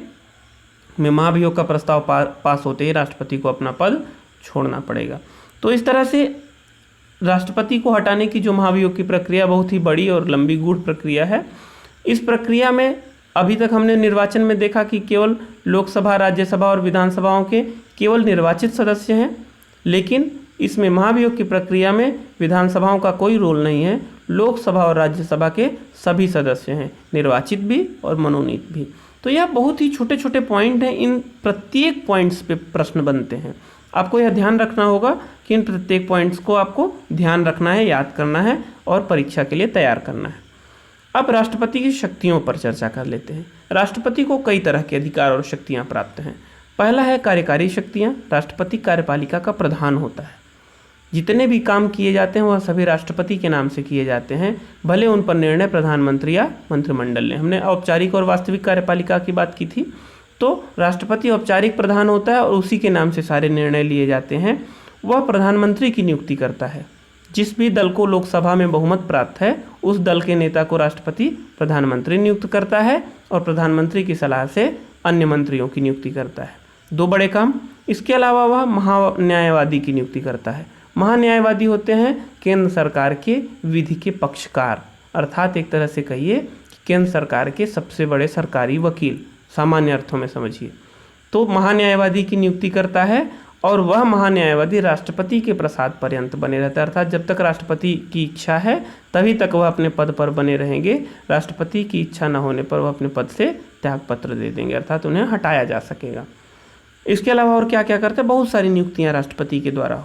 में महाभियोग का प्रस्ताव पास होते ही राष्ट्रपति को अपना पद छोड़ना पड़ेगा। तो इस तरह से राष्ट्रपति को हटाने की जो महाभियोग की प्रक्रिया बहुत ही बड़ी और लंबी गूढ़ प्रक्रिया है। इस प्रक्रिया में अभी तक हमने निर्वाचन में देखा कि केवल लोकसभा, राज्यसभा और विधानसभाओं के केवल निर्वाचित सदस्य हैं, लेकिन इसमें महाभियोग की प्रक्रिया में विधानसभाओं का कोई रोल नहीं है। लोकसभा और राज्यसभा के सभी सदस्य हैं, निर्वाचित भी और मनोनीत भी। तो यह बहुत ही छोटे छोटे पॉइंट हैं, इन प्रत्येक पॉइंट्स पे प्रश्न बनते हैं। आपको यह ध्यान रखना होगा कि इन प्रत्येक पॉइंट्स को आपको ध्यान रखना है, याद करना है और परीक्षा के लिए तैयार करना है। अब राष्ट्रपति की शक्तियों पर चर्चा कर लेते हैं। राष्ट्रपति को कई तरह के अधिकार और शक्तियां प्राप्त हैं। पहला है कार्यकारी शक्तियां। राष्ट्रपति कार्यपालिका का प्रधान होता है। जितने भी काम किए जाते हैं वह सभी राष्ट्रपति के नाम से किए जाते हैं, भले उन पर निर्णय प्रधानमंत्री या मंत्रिमंडल ने। हमने औपचारिक और वास्तविक कार्यपालिका की बात की थी। तो राष्ट्रपति औपचारिक प्रधान होता है और उसी के नाम से सारे निर्णय लिए जाते हैं। वह प्रधानमंत्री की नियुक्ति करता है। जिस भी दल को लोकसभा में बहुमत प्राप्त है उस दल के नेता को राष्ट्रपति प्रधानमंत्री नियुक्त करता है और प्रधानमंत्री की सलाह से अन्य मंत्रियों की नियुक्ति करता है। 2 बड़े काम। इसके अलावा वह महान्यायवादी की नियुक्ति करता है। महान्यायवादी होते हैं केंद्र सरकार के विधि के पक्षकार, अर्थात एक तरह से कहिए कि केंद्र सरकार के सबसे बड़े सरकारी वकील, सामान्य अर्थों में समझिए। तो महान्यायवादी की नियुक्ति करता है और वह महान्यायवादी राष्ट्रपति के प्रसाद पर्यंत बने रहता है, अर्थात जब तक राष्ट्रपति की इच्छा है तभी तक वह अपने पद पर बने रहेंगे। राष्ट्रपति की इच्छा न होने पर वह अपने पद से त्यागपत्र दे देंगे, अर्थात उन्हें हटाया जा सकेगा। इसके अलावा और क्या क्या करता है, बहुत सारी नियुक्तियाँ राष्ट्रपति के द्वारा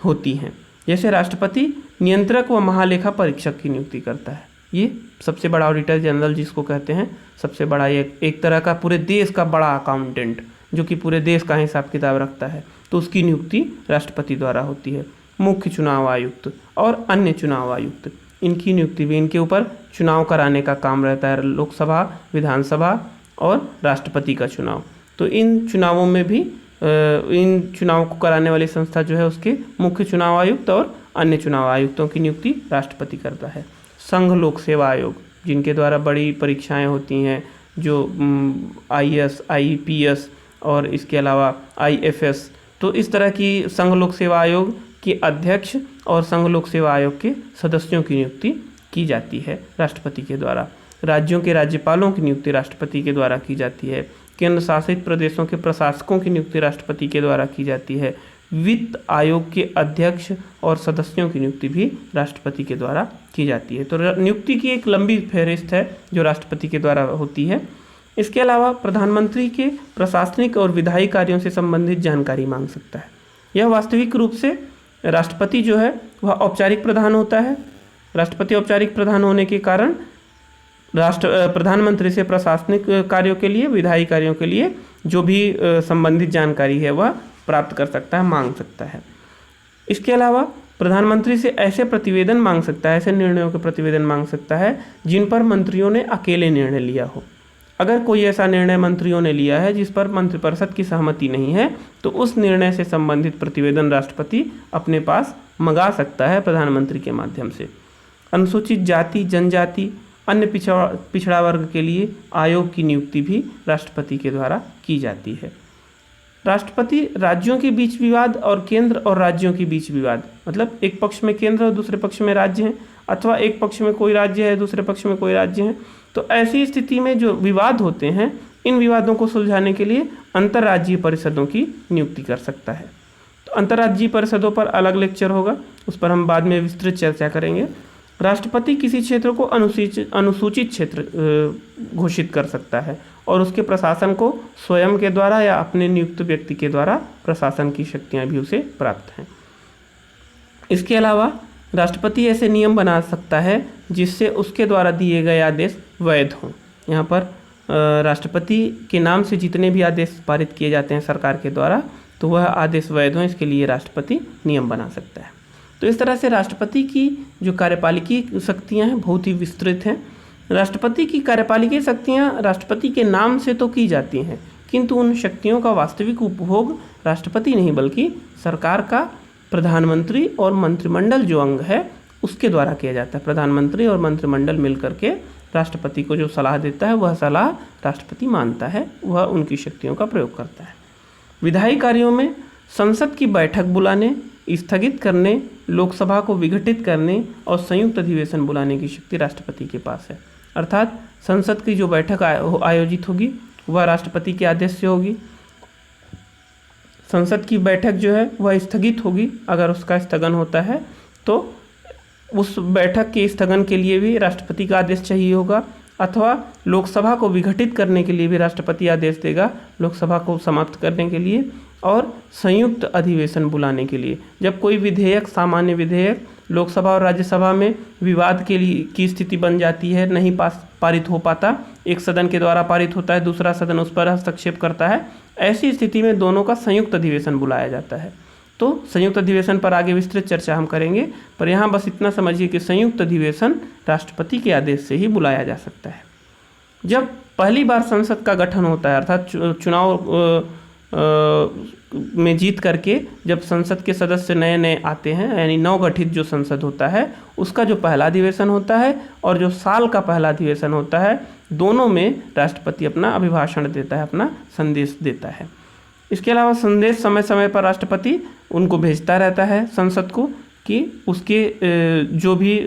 होती हैं। जैसे राष्ट्रपति नियंत्रक व महालेखा परीक्षक की नियुक्ति करता है। ये सबसे बड़ा ऑडिटर जनरल जिसको कहते हैं, सबसे बड़ा एक तरह का पूरे देश का बड़ा अकाउंटेंट जो कि पूरे देश का हिसाब किताब रखता है, तो उसकी नियुक्ति राष्ट्रपति द्वारा होती है। मुख्य चुनाव आयुक्त और अन्य चुनाव आयुक्त, इनकी नियुक्ति भी, इनके ऊपर चुनाव कराने का काम रहता है, लोकसभा, विधानसभा और राष्ट्रपति का चुनाव। तो इन चुनावों में भी इन चुनाव को कराने वाली संस्था जो है उसके मुख्य चुनाव आयुक्त और अन्य चुनाव आयुक्तों की नियुक्ति राष्ट्रपति करता है। संघ लोक सेवा आयोग, जिनके द्वारा बड़ी परीक्षाएं होती हैं, जो IAS, IPS और इसके अलावा IFS, तो इस तरह की संघ लोक सेवा आयोग के अध्यक्ष और संघ लोक सेवा आयोग के सदस्यों की नियुक्ति की जाती है राष्ट्रपति के द्वारा। राज्यों के राज्यपालों की नियुक्ति राष्ट्रपति के द्वारा की जाती है। केंद्र शासित प्रदेशों के प्रशासकों की नियुक्ति राष्ट्रपति के द्वारा की जाती है। वित्त आयोग के अध्यक्ष और सदस्यों की नियुक्ति भी राष्ट्रपति के द्वारा की जाती है। तो नियुक्ति की एक लंबी फहरिस्त है जो राष्ट्रपति के द्वारा होती है। इसके अलावा प्रधानमंत्री के प्रशासनिक और विधायी कार्यों से संबंधित जानकारी मांग सकता है। यह वास्तविक रूप से राष्ट्रपति जो है वह औपचारिक प्रधान होता है। राष्ट्रपति औपचारिक प्रधान होने के कारण प्रधानमंत्री से प्रशासनिक कार्यों के लिए, विधायी कार्यों के लिए जो भी संबंधित जानकारी है वह प्राप्त कर सकता है, मांग सकता है। इसके अलावा प्रधानमंत्री से ऐसे प्रतिवेदन मांग सकता है, ऐसे निर्णयों के प्रतिवेदन मांग सकता है जिन पर मंत्रियों ने अकेले निर्णय लिया हो। अगर कोई ऐसा निर्णय मंत्रियों ने लिया है जिस पर मंत्रिपरिषद की सहमति नहीं है, तो उस निर्णय से संबंधित प्रतिवेदन राष्ट्रपति अपने पास मंगा सकता है प्रधानमंत्री के माध्यम से। अनुसूचित जाति, जनजाति, अन्य पिछड़ा वर्ग के लिए आयोग की नियुक्ति भी राष्ट्रपति के द्वारा की जाती है। राष्ट्रपति राज्यों के बीच विवाद और केंद्र और राज्यों के बीच विवाद, मतलब एक पक्ष में केंद्र और दूसरे पक्ष में राज्य हैं, अथवा एक पक्ष में कोई राज्य है दूसरे पक्ष में कोई राज्य है, तो ऐसी स्थिति में जो विवाद होते हैं, इन विवादों को सुलझाने के लिए अंतर्राज्यीय परिषदों की नियुक्ति कर सकता है। तो अंतर्राज्यीय परिषदों पर अलग लेक्चर होगा, उस पर हम बाद में विस्तृत चर्चा करेंगे। राष्ट्रपति किसी क्षेत्र को अनुसूचित क्षेत्र घोषित कर सकता है और उसके प्रशासन को स्वयं के द्वारा या अपने नियुक्त व्यक्ति के द्वारा प्रशासन की शक्तियां भी उसे प्राप्त हैं। इसके अलावा राष्ट्रपति ऐसे नियम बना सकता है जिससे उसके द्वारा दिए गए आदेश वैध हों। यहाँ पर राष्ट्रपति के नाम से जितने भी आदेश पारित किए जाते हैं सरकार के द्वारा, तो वह आदेश वैध हों, इसके लिए राष्ट्रपति नियम बना सकता है। तो इस तरह से राष्ट्रपति की जो कार्यपालिकी शक्तियाँ हैं बहुत ही विस्तृत हैं। राष्ट्रपति की कार्यपालिकी शक्तियाँ राष्ट्रपति के नाम से तो की जाती हैं, किंतु उन शक्तियों का वास्तविक उपभोग राष्ट्रपति नहीं बल्कि सरकार का प्रधानमंत्री और मंत्रिमंडल जो अंग है उसके द्वारा किया जाता है। प्रधानमंत्री और मंत्रिमंडल मिलकर के राष्ट्रपति को जो सलाह देता है वह सलाह राष्ट्रपति मानता है, वह उनकी शक्तियों का प्रयोग करता है। विधायी कार्यों में संसद की बैठक बुलाने, स्थगित करने, लोकसभा को विघटित करने और संयुक्त अधिवेशन बुलाने की शक्ति राष्ट्रपति के पास है। अर्थात संसद की जो बैठक आयोजित होगी वह राष्ट्रपति के आदेश से होगी। संसद की बैठक जो है वह स्थगित होगी, अगर उसका स्थगन होता है तो उस बैठक के स्थगन के लिए भी राष्ट्रपति का आदेश चाहिए होगा, अथवा लोकसभा को विघटित करने के लिए भी राष्ट्रपति आदेश देगा, लोकसभा को समाप्त करने के लिए, और संयुक्त अधिवेशन बुलाने के लिए। जब कोई विधेयक, सामान्य विधेयक लोकसभा और राज्यसभा में विवाद के लिए की स्थिति बन जाती है, नहीं पारित हो पाता, एक सदन के द्वारा पारित होता है, दूसरा सदन उस पर हस्तक्षेप करता है, ऐसी स्थिति में दोनों का संयुक्त अधिवेशन बुलाया जाता है। तो संयुक्त अधिवेशन पर आगे विस्तृत चर्चा हम करेंगे, पर यहाँ बस इतना समझिए कि संयुक्त अधिवेशन राष्ट्रपति के आदेश से ही बुलाया जा सकता है। जब पहली बार संसद का गठन होता है, अर्थात चुनाव में जीत करके जब संसद के सदस्य नए नए आते हैं, यानी नवगठित जो संसद होता है उसका जो पहला अधिवेशन होता है और जो साल का पहला अधिवेशन होता है, दोनों में राष्ट्रपति अपना अभिभाषण देता है, अपना संदेश देता है। इसके अलावा संदेश समय समय पर राष्ट्रपति उनको भेजता रहता है संसद को, कि उसके जो भी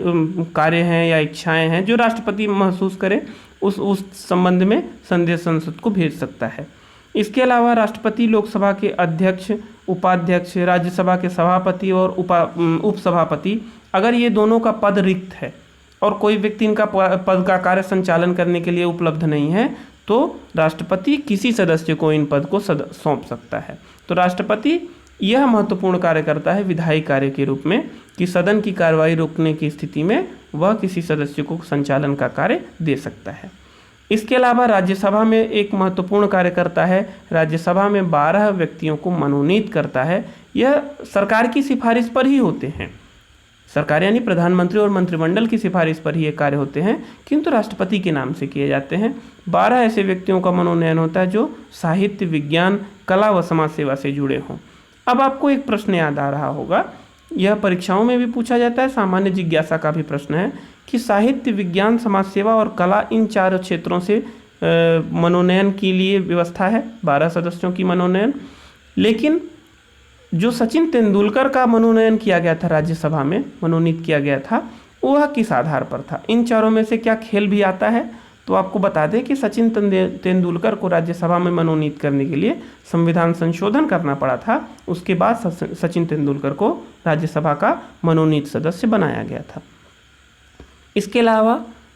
कार्य हैं या इच्छाएं हैं जो राष्ट्रपति महसूस करे उस संबंध में संदेश संसद को भेज सकता है। इसके अलावा राष्ट्रपति लोकसभा के अध्यक्ष, उपाध्यक्ष, राज्यसभा के सभापति और उपसभापति, अगर ये दोनों का पद रिक्त है और कोई व्यक्ति इनका पद का कार्य संचालन करने के लिए उपलब्ध नहीं है, तो राष्ट्रपति किसी सदस्य को इन पद को सौंप सकता है। तो राष्ट्रपति यह महत्वपूर्ण कार्य करता है विधायी कार्य के रूप में कि सदन की कार्रवाई रोकने की स्थिति में वह किसी सदस्य को संचालन का कार्य दे सकता है। इसके अलावा राज्यसभा में एक महत्वपूर्ण कार्य करता है, राज्यसभा में 12 व्यक्तियों को मनोनीत करता है। यह सरकार की सिफारिश पर ही होते हैं, सरकार यानी प्रधानमंत्री और मंत्रिमंडल की सिफारिश पर ही ये कार्य होते हैं, किंतु राष्ट्रपति के नाम से किए जाते हैं। 12 ऐसे व्यक्तियों का मनोनयन होता है जो साहित्य, विज्ञान, कला व समाज सेवा से जुड़े हों। अब आपको एक प्रश्न याद आ रहा होगा, यह परीक्षाओं में भी पूछा जाता है, सामान्य जिज्ञासा का भी प्रश्न है कि साहित्य, विज्ञान, समाज सेवा और कला, इन 4 क्षेत्रों से मनोनयन के लिए व्यवस्था है, 12 सदस्यों की मनोनयन। लेकिन जो सचिन तेंदुलकर का मनोनयन किया गया था, राज्यसभा में मनोनीत किया गया था, वह किस आधार पर था? इन चारों में से क्या खेल भी आता है? तो आपको बता दें कि सचिन तेंदुलकर को राज्यसभा में मनोनीत करने के लिए संविधान संशोधन करना पड़ा था। उसके बाद सचिन तेंदुलकर को राज्यसभा का मनोनीत सदस्य बनाया गया था। इसके अलावा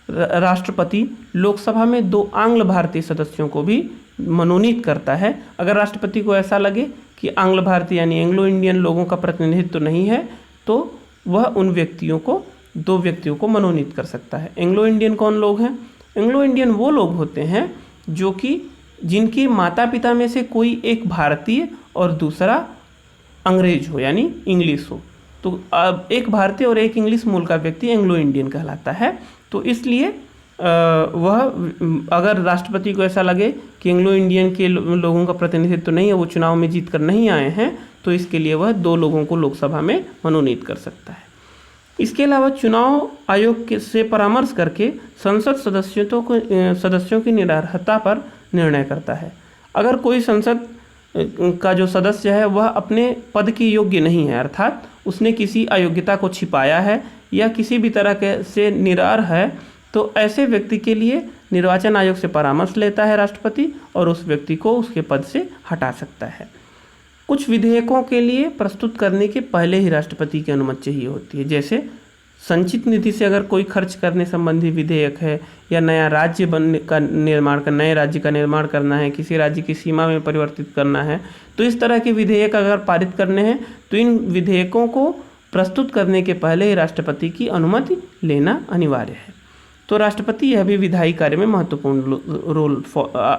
राष्ट्रपति लोकसभा में 2 आंग्ल भारतीय सदस्यों को भी मनोनीत करता है। अगर राष्ट्रपति को ऐसा लगे कि आंग्ल भारतीय यानी एंग्लो इंडियन लोगों का प्रतिनिधित्व नहीं है, तो वह उन व्यक्तियों को 2 व्यक्तियों को मनोनीत कर सकता है। एंग्लो इंडियन कौन लोग हैं? एंग्लो इंडियन वो लोग होते हैं जो कि जिनके माता पिता में से कोई एक भारतीय और दूसरा अंग्रेज हो यानी इंग्लिश हो। तो अब एक भारतीय और एक इंग्लिश मूल का व्यक्ति एंग्लो इंडियन कहलाता है। तो इसलिए वह अगर राष्ट्रपति को ऐसा लगे कि एंग्लो इंडियन के लोगों का प्रतिनिधित्व नहीं है, वो चुनाव में जीत कर नहीं आए हैं, तो इसके लिए वह 2 लोगों को लोकसभा में मनोनीत कर सकता है। इसके अलावा चुनाव आयोग से परामर्श करके संसद सदस्यों की निरर्हता पर निर्णय करता है। अगर कोई संसद का जो सदस्य है वह अपने पद के योग्य नहीं है, अर्थात उसने किसी अयोग्यता को छिपाया है या किसी भी तरह के से निरर्ह है, तो ऐसे व्यक्ति के लिए निर्वाचन आयोग से परामर्श लेता है राष्ट्रपति और उस व्यक्ति को उसके पद से हटा सकता है। कुछ विधेयकों के लिए प्रस्तुत करने के पहले ही राष्ट्रपति की अनुमति चाहिए होती है, जैसे संचित निधि से अगर कोई खर्च करने संबंधी विधेयक है या नया राज्य नए राज्य का निर्माण करना है, किसी राज्य की सीमा में परिवर्तित करना है, तो इस तरह के विधेयक अगर पारित करने हैं तो इन विधेयकों को प्रस्तुत करने के पहले ही राष्ट्रपति की अनुमति लेना अनिवार्य है। तो राष्ट्रपति यह भी विधायी कार्य में महत्वपूर्ण रोल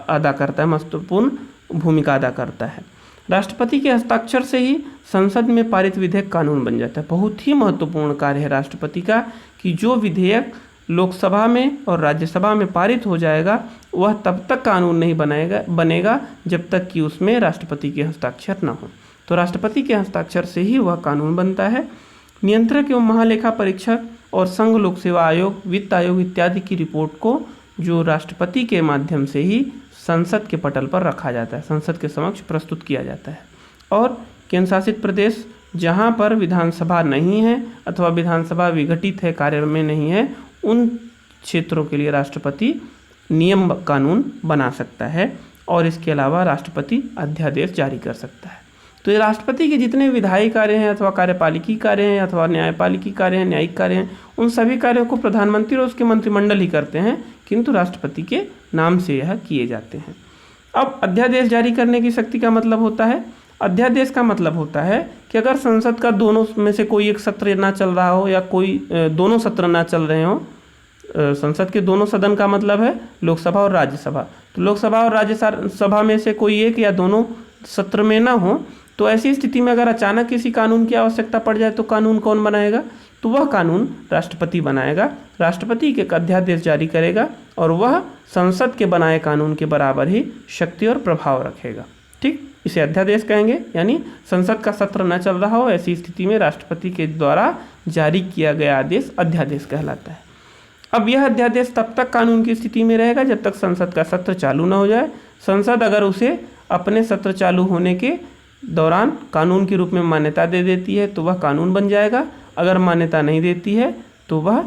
अदा करता है, महत्वपूर्ण भूमिका अदा करता है। राष्ट्रपति के हस्ताक्षर से ही संसद में पारित विधेयक कानून बन जाता है। बहुत ही महत्वपूर्ण कार्य है राष्ट्रपति का कि जो विधेयक लोकसभा में और राज्यसभा में पारित हो जाएगा वह तब तक कानून नहीं बनेगा जब तक कि उसमें राष्ट्रपति के हस्ताक्षर न हो। तो राष्ट्रपति के हस्ताक्षर से ही वह कानून बनता है। नियंत्रक एवं महालेखा परीक्षक और संघ लोक सेवा आयोग, वित्त आयोग इत्यादि की रिपोर्ट को जो राष्ट्रपति के माध्यम से ही संसद के पटल पर रखा जाता है, संसद के समक्ष प्रस्तुत किया जाता है। और केंद्र शासित प्रदेश जहाँ पर विधानसभा नहीं है अथवा विधानसभा विघटित है, कार्य में नहीं है, उन क्षेत्रों के लिए राष्ट्रपति नियम कानून बना सकता है और इसके अलावा राष्ट्रपति अध्यादेश जारी कर सकता है। तो ये राष्ट्रपति के जितने विधायी कार्य हैं अथवा कार्यपालिकी कार्य हैं अथवा न्यायपालिकी कार्य हैं, न्यायिक कार्य हैं, उन सभी कार्यों को प्रधानमंत्री और उसके मंत्रिमंडल ही करते हैं, किंतु राष्ट्रपति के नाम से यह किए जाते हैं। अब अध्यादेश जारी करने की शक्ति का मतलब होता है, अध्यादेश का मतलब होता है कि अगर संसद का दोनों में से कोई एक सत्र ना चल रहा हो या कोई दोनों सत्र ना चल रहे हों, संसद के दोनों सदन का मतलब है लोकसभा और राज्यसभा, तो लोकसभा और राज्यसभा में से कोई एक या दोनों सत्र में ना हो, तो ऐसी स्थिति में अगर अचानक किसी कानून की आवश्यकता पड़ जाए तो कानून कौन बनाएगा? तो वह कानून राष्ट्रपति बनाएगा। राष्ट्रपति एक अध्यादेश जारी करेगा और वह संसद के बनाए कानून के बराबर ही शक्ति और प्रभाव रखेगा। ठीक, इसे अध्यादेश कहेंगे। यानी संसद का सत्र न चल रहा हो, ऐसी स्थिति में राष्ट्रपति के द्वारा जारी किया गया आदेश अध्यादेश कहलाता है। अब यह अध्यादेश तब तक कानून की स्थिति में रहेगा जब तक संसद का सत्र चालू न हो जाए। संसद अगर उसे अपने सत्र चालू होने के दौरान कानून के रूप में मान्यता दे देती है तो वह कानून बन जाएगा। अगर मान्यता नहीं देती है तो वह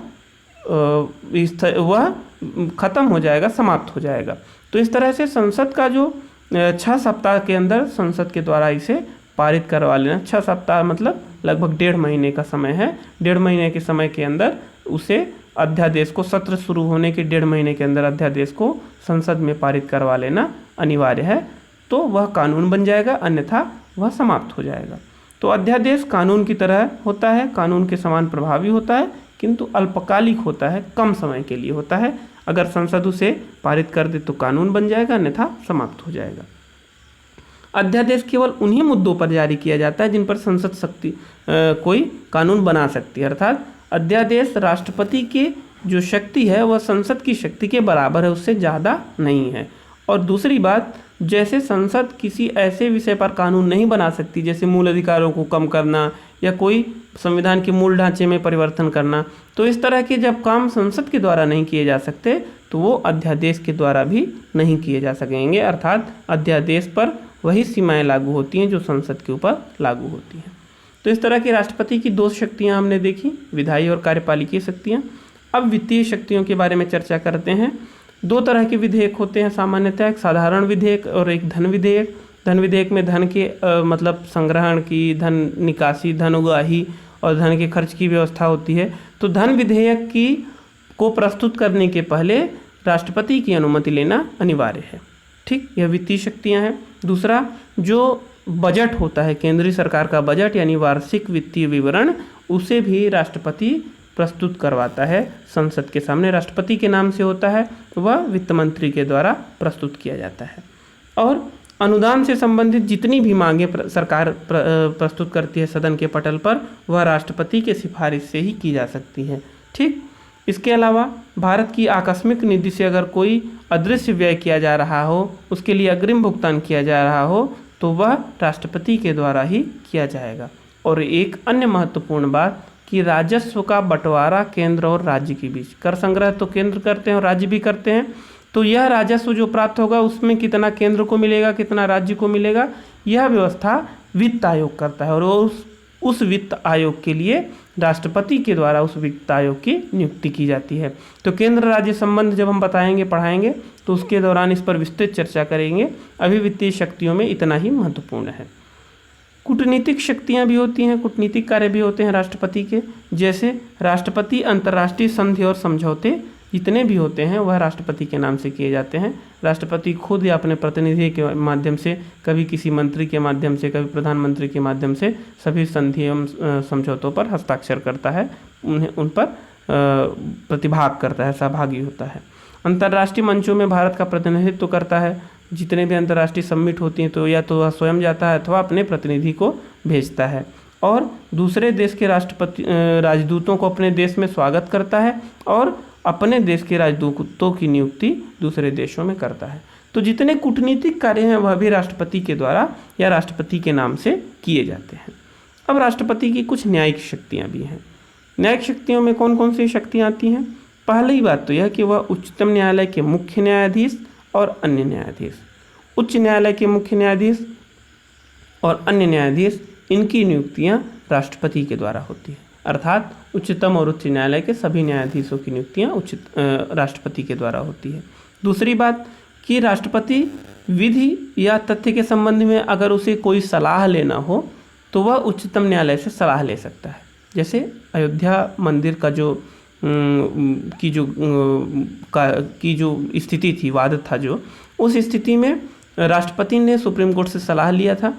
खत्म हो जाएगा, समाप्त हो जाएगा। तो इस तरह से संसद का जो 6 सप्ताह के अंदर संसद के द्वारा इसे पारित करवा लेना, 6 सप्ताह मतलब लगभग 1.5 महीने का समय है, 1.5 महीने के समय के अंदर उसे अध्यादेश को सत्र शुरू होने के 1.5 महीने के अंदर अध्यादेश को संसद में पारित करवा लेना अनिवार्य है, तो वह कानून बन जाएगा, अन्यथा वह समाप्त हो जाएगा। तो अध्यादेश कानून की तरह होता है, कानून के समान प्रभावी होता है, किंतु अल्पकालिक होता है, कम समय के लिए होता है। अगर संसद उसे पारित कर दे तो कानून बन जाएगा, अन्यथा समाप्त हो जाएगा। अध्यादेश केवल उन्हीं मुद्दों पर जारी किया जाता है जिन पर संसद कोई कानून बना सकती है, अर्थात अध्यादेश राष्ट्रपति की जो शक्ति है वह संसद की शक्ति के बराबर है, उससे ज़्यादा नहीं है। और दूसरी बात, जैसे संसद किसी ऐसे विषय पर कानून नहीं बना सकती, जैसे मूल अधिकारों को कम करना या कोई संविधान के मूल ढांचे में परिवर्तन करना, तो इस तरह के जब काम संसद के द्वारा नहीं किए जा सकते तो वो अध्यादेश के द्वारा भी नहीं किए जा सकेंगे, अर्थात अध्यादेश पर वही सीमाएं लागू होती हैं जो संसद के ऊपर लागू होती हैं। तो इस तरह की राष्ट्रपति की 2 शक्तियां हमने देखी, विधायी और कार्यपालिकीय शक्तियां। अब वित्तीय शक्तियों के बारे में चर्चा करते हैं। 2 तरह के विधेयक होते हैं सामान्यतः, एक साधारण विधेयक और एक धन विधेयक। धन विधेयक में धन के मतलब संग्रहण की, धन निकासी, धन उगाही और धन के खर्च की व्यवस्था होती है। तो धन विधेयक को प्रस्तुत करने के पहले राष्ट्रपति की अनुमति लेना अनिवार्य है। ठीक, यह वित्तीय शक्तियां हैं। दूसरा, जो बजट होता है, केंद्रीय सरकार का बजट यानी वार्षिक वित्तीय विवरण, उसे भी राष्ट्रपति प्रस्तुत करवाता है संसद के सामने, राष्ट्रपति के नाम से होता है, वह वित्त मंत्री के द्वारा प्रस्तुत किया जाता है। और अनुदान से संबंधित जितनी भी मांगे सरकार प्रस्तुत करती है सदन के पटल पर, वह राष्ट्रपति के सिफारिश से ही की जा सकती है। ठीक, इसके अलावा भारत की आकस्मिक निधि से अगर कोई अदृश्य व्यय किया जा रहा हो, उसके लिए अग्रिम भुगतान किया जा रहा हो, तो वह राष्ट्रपति के द्वारा ही किया जाएगा। और एक अन्य महत्वपूर्ण बात कि राजस्व का बंटवारा केंद्र और राज्य के बीच, कर संग्रह तो केंद्र करते हैं और राज्य भी करते हैं, तो यह राजस्व जो प्राप्त होगा उसमें कितना केंद्र को मिलेगा, कितना राज्य को मिलेगा, यह व्यवस्था वित्त आयोग करता है। और उस वित्त आयोग के लिए राष्ट्रपति के द्वारा उस वित्त आयोग की नियुक्ति की जाती है। तो केंद्र राज्य संबंध जब हम पढ़ाएंगे तो उसके दौरान इस पर विस्तृत चर्चा करेंगे। अभी वित्तीय शक्तियों में इतना ही महत्वपूर्ण है। कूटनीतिक शक्तियां भी होती हैं, कूटनीतिक कार्य भी होते हैं राष्ट्रपति के, जैसे राष्ट्रपति अंतर्राष्ट्रीय संधि और समझौते जितने भी होते हैं वह राष्ट्रपति के नाम से किए जाते हैं। राष्ट्रपति खुद या अपने प्रतिनिधि के माध्यम से, कभी किसी मंत्री के माध्यम से, कभी प्रधानमंत्री के माध्यम से सभी संधि एवं समझौतों पर हस्ताक्षर करता है, उन पर प्रतिभाग करता है, सहभागी होता है। अंतर्राष्ट्रीय मंचों में भारत का प्रतिनिधित्व करता है। जितने भी अंतर्राष्ट्रीय समिट होती हैं तो या तो वह स्वयं जाता है अथवा अपने प्रतिनिधि को भेजता है, और दूसरे देश के राजदूतों को अपने देश में स्वागत करता है और अपने देश के राजदूतों की नियुक्ति दूसरे देशों में करता है। तो जितने कूटनीतिक कार्य हैं वह भी राष्ट्रपति के द्वारा या राष्ट्रपति के नाम से किए जाते हैं। अब राष्ट्रपति की कुछ न्यायिक शक्तियाँ भी हैं। न्यायिक शक्तियों में कौन कौन सी शक्तियाँ आती हैं? पहली बात तो यह कि वह उच्चतम न्यायालय के मुख्य न्यायाधीश और अन्य न्यायाधीश, उच्च न्यायालय के मुख्य न्यायाधीश और अन्य न्यायाधीश, इनकी नियुक्तियां राष्ट्रपति के द्वारा होती हैं। अर्थात उच्चतम और उच्च न्यायालय के सभी न्यायाधीशों की नियुक्तियां राष्ट्रपति के द्वारा होती है। दूसरी बात कि राष्ट्रपति विधि या तथ्य के संबंध में अगर उसे कोई सलाह लेना हो तो वह उच्चतम न्यायालय से सलाह ले सकता है। जैसे अयोध्या मंदिर का की जो स्थिति थी, वाद था जो, उस स्थिति में राष्ट्रपति ने सुप्रीम कोर्ट से सलाह लिया था।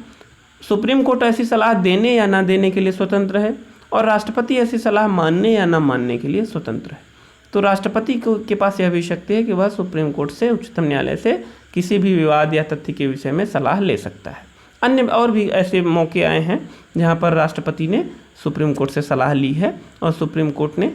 सुप्रीम कोर्ट ऐसी सलाह देने या ना देने के लिए स्वतंत्र है और राष्ट्रपति ऐसी सलाह मानने या ना मानने के लिए स्वतंत्र है। तो राष्ट्रपति के पास यह भी शक्ति है कि वह सुप्रीम कोर्ट से, उच्चतम न्यायालय से किसी भी विवाद या तथ्य के विषय में सलाह ले सकता है। अन्य और भी ऐसे मौके आए हैं जहाँ पर राष्ट्रपति ने सुप्रीम कोर्ट से सलाह ली है और सुप्रीम कोर्ट ने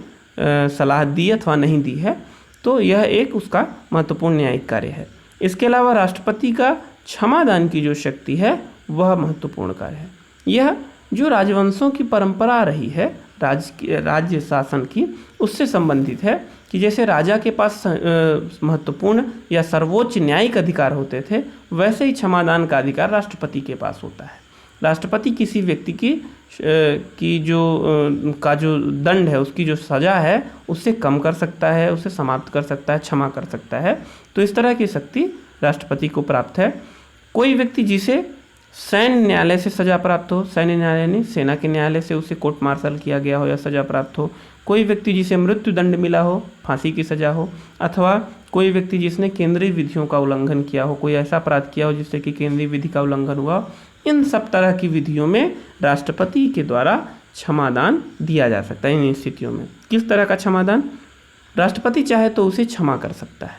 सलाह दी अथवा नहीं दी है, तो यह एक उसका महत्वपूर्ण न्यायिक कार्य है। इसके अलावा राष्ट्रपति का क्षमादान की जो शक्ति है वह महत्वपूर्ण कार्य है। यह जो राजवंशों की परंपरा रही है राज्य शासन की, उससे संबंधित है कि जैसे राजा के पास महत्वपूर्ण या सर्वोच्च न्यायिक अधिकार होते थे, वैसे ही क्षमादान का अधिकार राष्ट्रपति के पास होता है। राष्ट्रपति किसी व्यक्ति की जो दंड है, उसकी जो सज़ा है, उससे कम कर सकता है, उसे समाप्त कर सकता है, क्षमा कर सकता है। तो इस तरह की शक्ति राष्ट्रपति को प्राप्त है। कोई व्यक्ति जिसे सैन्य न्यायालय से सजा प्राप्त हो, सैन्य न्यायालय ने सेना के न्यायालय से उसे कोर्ट मार्शल किया गया हो या सजा प्राप्त हो, कोई व्यक्ति जिसे मृत्यु दंड मिला हो, फांसी की सजा हो, अथवा कोई व्यक्ति जिसने केंद्रीय विधियों का उल्लंघन किया हो, कोई ऐसा अपराध किया हो जिससे कि केंद्रीय विधि का उल्लंघन हुआ, इन सब तरह की विधियों में राष्ट्रपति के द्वारा क्षमादान दिया जा सकता है। इन स्थितियों में किस तरह का क्षमादान? राष्ट्रपति चाहे तो उसे क्षमा कर सकता है,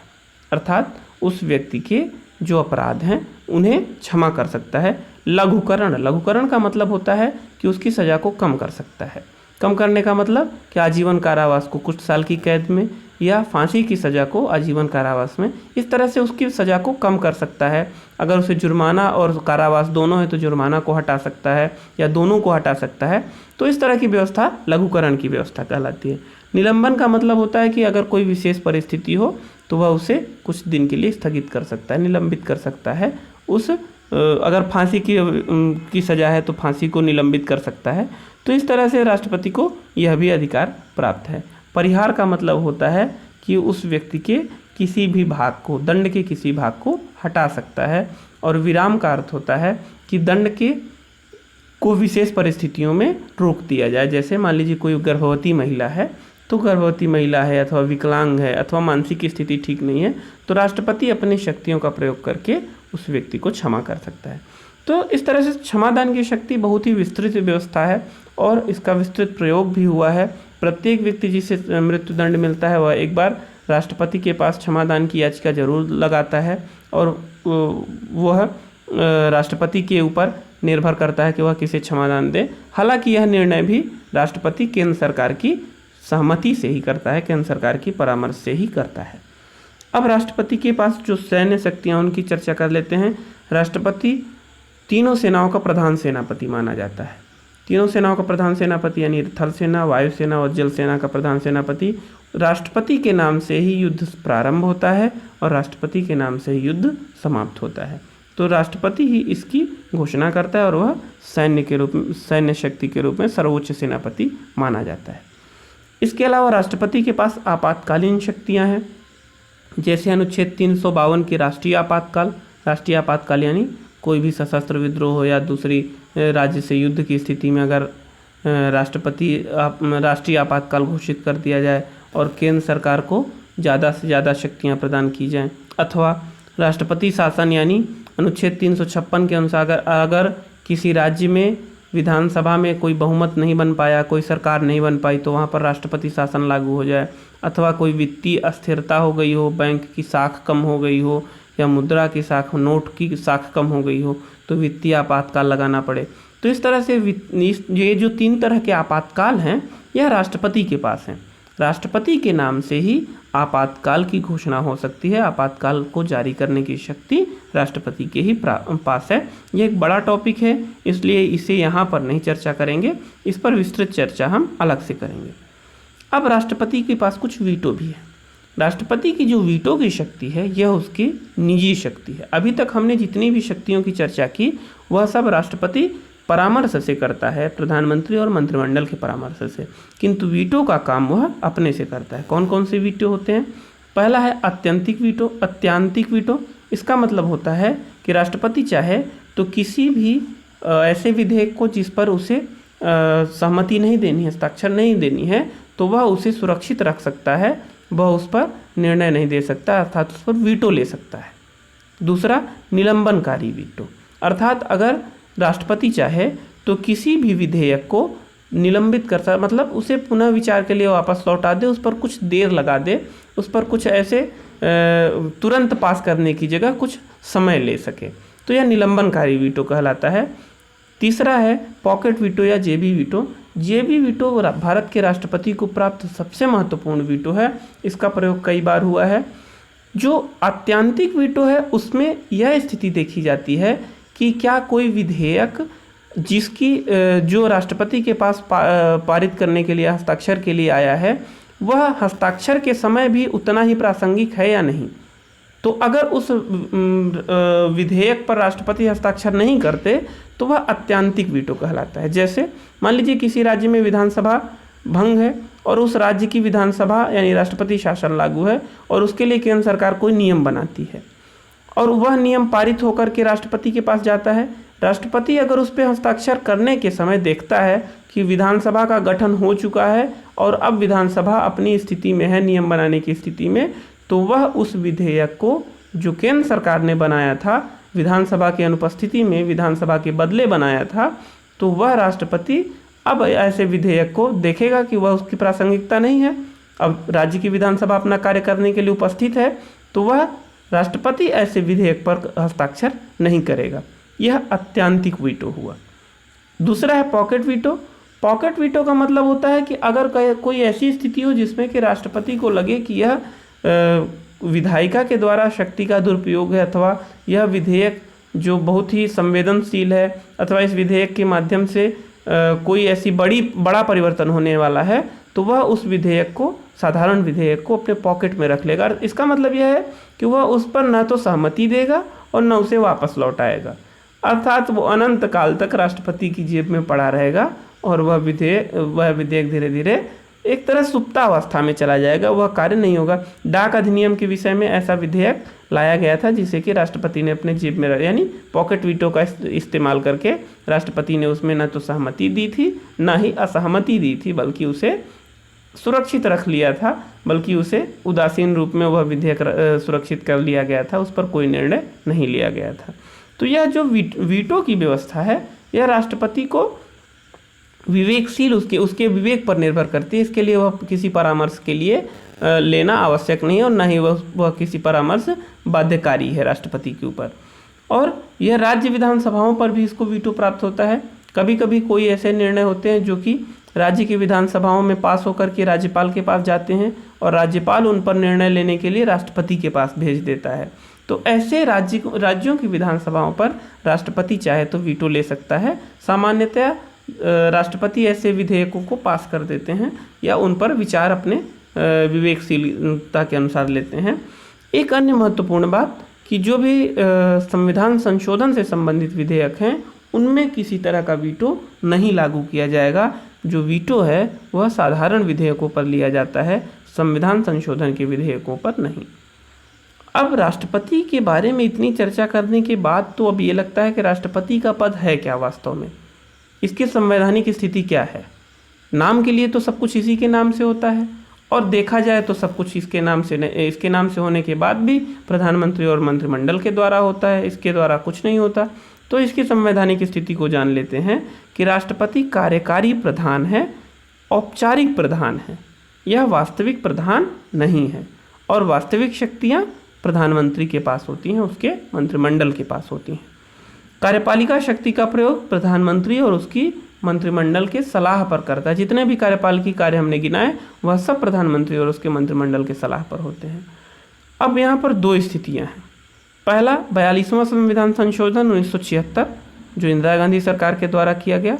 अर्थात उस व्यक्ति के जो अपराध हैं उन्हें क्षमा कर सकता है। लघुकरण, लघुकरण का मतलब होता है कि उसकी सज़ा को कम कर सकता है। कम करने का मतलब कि आजीवन कारावास को कुछ साल की कैद में या फांसी की सज़ा को आजीवन कारावास में, इस तरह से उसकी सज़ा को कम कर सकता है। अगर उसे जुर्माना और कारावास दोनों है तो जुर्माना को हटा सकता है या दोनों को हटा सकता है। तो इस तरह की व्यवस्था लघुकरण की व्यवस्था कहलाती है। निलंबन का मतलब होता है कि अगर कोई विशेष परिस्थिति हो तो वह उसे कुछ दिन के लिए स्थगित कर सकता है, निलंबित कर सकता है। अगर फांसी की सज़ा है तो फांसी को निलंबित कर सकता है। तो इस तरह से राष्ट्रपति को यह भी अधिकार प्राप्त है। परिहार का मतलब होता है कि उस व्यक्ति के किसी भी भाग को, दंड के किसी भाग को हटा सकता है। और विराम का अर्थ होता है कि दंड को विशेष परिस्थितियों में रोक दिया जाए। जैसे मान लीजिए कोई गर्भवती महिला है, तो गर्भवती महिला है अथवा विकलांग है अथवा मानसिक स्थिति ठीक नहीं है, तो राष्ट्रपति अपनी शक्तियों का प्रयोग करके उस व्यक्ति को क्षमा कर सकता है। तो इस तरह से क्षमादान की शक्ति बहुत ही विस्तृत व्यवस्था है और इसका विस्तृत प्रयोग भी हुआ है। प्रत्येक व्यक्ति जिसे मृत्युदंड मिलता है वह एक बार राष्ट्रपति के पास क्षमादान की याचिका जरूर लगाता है और वह राष्ट्रपति के ऊपर निर्भर करता है कि वह किसे क्षमादान दे। हालांकि यह निर्णय भी राष्ट्रपति केंद्र सरकार की सहमति से ही करता है, केंद्र सरकार की परामर्श से ही करता है। अब राष्ट्रपति के पास जो सैन्य शक्तियाँ उनकी चर्चा कर लेते हैं। राष्ट्रपति तीनों सेनाओं का प्रधान सेनापति माना जाता है। तीनों सेनाओं का प्रधान सेनापति यानी थल सेना, वायु सेना और जल सेना का प्रधान सेनापति। राष्ट्रपति के नाम से ही युद्ध प्रारंभ होता है और राष्ट्रपति के नाम से ही युद्ध समाप्त होता है। तो राष्ट्रपति ही इसकी घोषणा करता है और वह सैन्य शक्ति के रूप में सर्वोच्च सेनापति माना जाता है। इसके अलावा राष्ट्रपति के पास आपातकालीन शक्तियां हैं, जैसे अनुच्छेद 352 की राष्ट्रीय आपातकाल यानी कोई भी सशस्त्र विद्रोह हो या दूसरी राज्य से युद्ध की स्थिति में अगर राष्ट्रीय आपातकाल घोषित कर दिया जाए और केंद्र सरकार को ज़्यादा से ज़्यादा शक्तियां प्रदान की जाएं, अथवा राष्ट्रपति शासन यानी अनुच्छेद 356 के अनुसार अगर किसी राज्य में विधानसभा में कोई बहुमत नहीं बन पाया, कोई सरकार नहीं बन पाई, तो वहाँ पर राष्ट्रपति शासन लागू हो जाए। अथवा कोई वित्तीय अस्थिरता हो गई हो, बैंक की साख कम हो गई हो या मुद्रा की साख, नोट की साख कम हो गई हो, तो वित्तीय आपातकाल लगाना पड़े। तो इस तरह से ये जो 3 तरह के आपातकाल हैं यह राष्ट्रपति के पास हैं। राष्ट्रपति के नाम से ही आपातकाल की घोषणा हो सकती है। आपातकाल को जारी करने की शक्ति राष्ट्रपति के ही पास है। ये एक बड़ा टॉपिक है, इसलिए इसे यहाँ पर नहीं चर्चा करेंगे, इस पर विस्तृत चर्चा हम अलग से करेंगे। अब राष्ट्रपति के पास कुछ वीटो भी है। राष्ट्रपति की जो वीटो की शक्ति है यह उसकी निजी शक्ति है। अभी तक हमने जितनी भी शक्तियों की चर्चा की वह सब राष्ट्रपति परामर्श से करता है, प्रधानमंत्री और मंत्रिमंडल के परामर्श से, किंतु वीटो का काम वह अपने से करता है। कौन कौन से वीटो होते हैं? पहला है अत्यांतिक वीटो। इसका मतलब होता है कि राष्ट्रपति चाहे तो किसी भी ऐसे विधेयक को जिस पर उसे सहमति नहीं देनी है, हस्ताक्षर नहीं देनी है, तो वह उसे सुरक्षित रख सकता है, वह उस पर निर्णय नहीं दे सकता, अर्थात उस पर वीटो ले सकता है। दूसरा निलंबनकारी वीटो, अर्थात अगर राष्ट्रपति चाहे तो किसी भी विधेयक को निलंबित कर सकता, मतलब उसे पुनः विचार के लिए वापस लौटा दे, उस पर कुछ देर लगा दे, उस पर कुछ ऐसे तुरंत पास करने की जगह कुछ समय ले सके, तो यह निलंबनकारी वीटो कहलाता है। तीसरा है पॉकेट वीटो या जेबी वीटो। जेबी वीटो भारत के राष्ट्रपति को प्राप्त सबसे महत्वपूर्ण वीटो है। इसका प्रयोग कई बार हुआ है। जो आत्यांतिक वीटो है उसमें यह स्थिति देखी जाती है कि क्या कोई विधेयक जिसकी जो राष्ट्रपति के पास पारित करने के लिए हस्ताक्षर के लिए आया है वह हस्ताक्षर के समय भी उतना ही प्रासंगिक है या नहीं। तो अगर उस विधेयक पर राष्ट्रपति हस्ताक्षर नहीं करते तो वह अत्यांतिक वीटो कहलाता है। जैसे मान लीजिए किसी राज्य में विधानसभा भंग है और उस राज्य की विधानसभा यानी राष्ट्रपति शासन लागू है और उसके लिए केंद्र सरकार कोई नियम बनाती है और वह नियम पारित होकर के राष्ट्रपति के पास जाता है, राष्ट्रपति अगर उस पर हस्ताक्षर करने के समय देखता है कि विधानसभा का गठन हो चुका है और अब विधानसभा अपनी स्थिति में है, नियम बनाने की स्थिति में, तो वह उस विधेयक को जो केंद्र सरकार ने बनाया था, विधानसभा की अनुपस्थिति में विधानसभा के बदले बनाया था, तो वह राष्ट्रपति अब ऐसे विधेयक को देखेगा कि वह उसकी प्रासंगिकता नहीं है, अब राज्य की विधानसभा अपना कार्य करने के लिए उपस्थित है, तो वह राष्ट्रपति ऐसे विधेयक पर हस्ताक्षर नहीं करेगा। यह अत्यंतिक वीटो हुआ। दूसरा है पॉकेट वीटो। पॉकेट वीटो का मतलब होता है कि अगर कोई ऐसी स्थिति हो जिसमें कि राष्ट्रपति को लगे कि यह विधायिका के द्वारा शक्ति का दुरुपयोग है, अथवा यह विधेयक जो बहुत ही संवेदनशील है, अथवा इस विधेयक के माध्यम से कोई ऐसी बड़ा परिवर्तन होने वाला है, तो वह उस विधेयक को, साधारण विधेयक को अपने पॉकेट में रख लेगा। इसका मतलब यह है कि वह उस पर न तो सहमति देगा और न उसे वापस लौटाएगा, अर्थात वो अनंत काल तक राष्ट्रपति की जेब में पड़ा रहेगा और वह विधेयक धीरे धीरे एक तरह सुप्तावस्था में चला जाएगा, वह कार्य नहीं होगा। डाक अधिनियम के विषय में ऐसा विधेयक लाया गया था जिसे कि राष्ट्रपति ने अपने जेब में, यानी पॉकेट वीटो का इस्तेमाल करके राष्ट्रपति ने उसमें न तो सहमति दी थी न ही असहमति दी थी, बल्कि उसे सुरक्षित रख लिया था, बल्कि उसे उदासीन रूप में वह विधेयक सुरक्षित कर लिया गया था, उस पर कोई निर्णय नहीं लिया गया था। तो यह जो वीटो की व्यवस्था है, यह राष्ट्रपति को विवेकशील उसके विवेक पर निर्भर करती है। इसके लिए वह किसी परामर्श के लिए लेना आवश्यक नहीं है और न ही वह किसी परामर्श बाध्यकारी है राष्ट्रपति के ऊपर। और यह राज्य विधानसभाओं पर भी इसको वीटो प्राप्त होता है। कभी कभी कोई ऐसे निर्णय होते हैं जो कि राज्य की विधानसभाओं में पास होकर के राज्यपाल के पास जाते हैं और राज्यपाल उन पर निर्णय लेने के लिए राष्ट्रपति के पास भेज देता है। तो ऐसे राज्यों की विधानसभाओं पर राष्ट्रपति चाहे तो वीटो ले सकता है। सामान्यतः राष्ट्रपति ऐसे विधेयकों को पास कर देते हैं या उन पर विचार अपने विवेकशीलता के अनुसार लेते हैं। एक अन्य महत्वपूर्ण बात कि जो भी संविधान संशोधन से संबंधित विधेयक हैं, उनमें किसी तरह का वीटो नहीं लागू किया जाएगा। जो वीटो है वह साधारण विधेयकों पर लिया जाता है, संविधान संशोधन के विधेयकों पर नहीं। अब राष्ट्रपति के बारे में इतनी चर्चा करने के बाद तो अब ये लगता है कि राष्ट्रपति का पद है क्या वास्तव में, इसकी संवैधानिक स्थिति क्या है। नाम के लिए तो सब कुछ इसी के नाम से होता है और देखा जाए तो सब कुछ इसके नाम से होने के बाद भी प्रधानमंत्री और मंत्रिमंडल के द्वारा होता है, इसके द्वारा कुछ नहीं होता। तो इसकी संवैधानिक स्थिति को जान लेते हैं कि राष्ट्रपति कार्यकारी प्रधान है, औपचारिक प्रधान है, यह वास्तविक प्रधान नहीं है और वास्तविक शक्तियाँ प्रधानमंत्री के पास होती हैं, उसके मंत्रिमंडल के पास होती हैं। कार्यपालिका शक्ति का प्रयोग प्रधानमंत्री और उसकी मंत्रिमंडल के सलाह पर करता है। जितने भी कार्यपालिकी कार्य हमने गिनाए वह सब प्रधानमंत्री और उसके मंत्रिमंडल के सलाह पर होते हैं। अब यहाँ पर दो स्थितियाँ हैं। पहला 42वां संविधान संशोधन 1976 जो इंदिरा गांधी सरकार के द्वारा किया गया,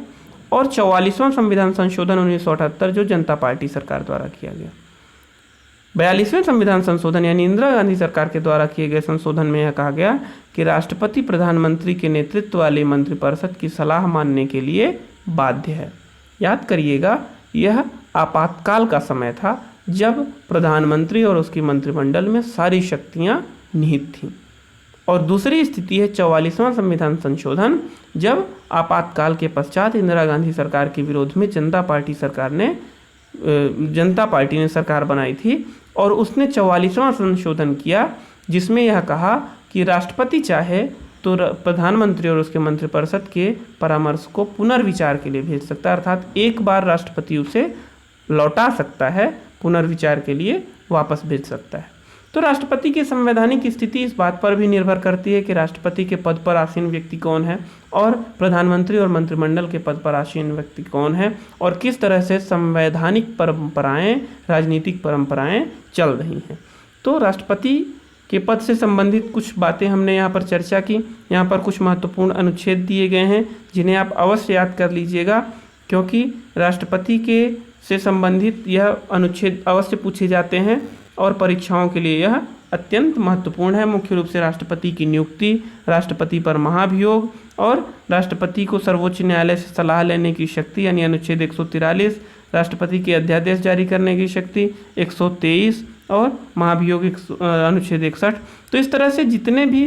और 44वां संविधान संशोधन 1978 जो जनता पार्टी सरकार द्वारा किया गया। 42वें संविधान संशोधन यानी इंदिरा गांधी सरकार के द्वारा किए गए संशोधन में यह कहा गया कि राष्ट्रपति प्रधानमंत्री के नेतृत्व वाली मंत्रिपरिषद की सलाह मानने के लिए बाध्य है। याद करिएगा, यह आपातकाल का समय था जब प्रधानमंत्री और उसकी मंत्रिमंडल में सारी शक्तियां निहित थीं। और दूसरी स्थिति है 44वां संविधान संशोधन, जब आपातकाल के पश्चात इंदिरा गांधी सरकार के विरोध में जनता पार्टी ने सरकार बनाई थी और उसने 44वां संशोधन किया जिसमें यह कहा कि राष्ट्रपति चाहे तो प्रधानमंत्री और उसके मंत्रिपरिषद के परामर्श को पुनर्विचार के लिए भेज सकता है, अर्थात एक बार राष्ट्रपति उसे लौटा सकता है, पुनर्विचार के लिए वापस भेज सकता है। तो राष्ट्रपति की संवैधानिक स्थिति इस बात पर भी निर्भर करती है कि राष्ट्रपति के पद पर आसीन व्यक्ति कौन है और प्रधानमंत्री और मंत्रिमंडल के पद पर आसीन व्यक्ति कौन है और किस तरह से संवैधानिक परंपराएं, राजनीतिक परंपराएं चल रही हैं। तो राष्ट्रपति के पद से संबंधित कुछ बातें हमने यहाँ पर चर्चा की। यहाँ पर कुछ महत्वपूर्ण अनुच्छेद दिए गए हैं जिन्हें आप अवश्य याद कर लीजिएगा, क्योंकि राष्ट्रपति के से संबंधित यह अनुच्छेद अवश्य पूछे जाते हैं और परीक्षाओं के लिए यह अत्यंत महत्वपूर्ण है। मुख्य रूप से राष्ट्रपति की नियुक्ति, राष्ट्रपति पर महाभियोग और राष्ट्रपति को सर्वोच्च न्यायालय से सलाह लेने की शक्ति यानी अनुच्छेद 143, राष्ट्रपति के अध्यादेश जारी करने की शक्ति 123 और महाभियोग अनुच्छेद 61। तो इस तरह से जितने भी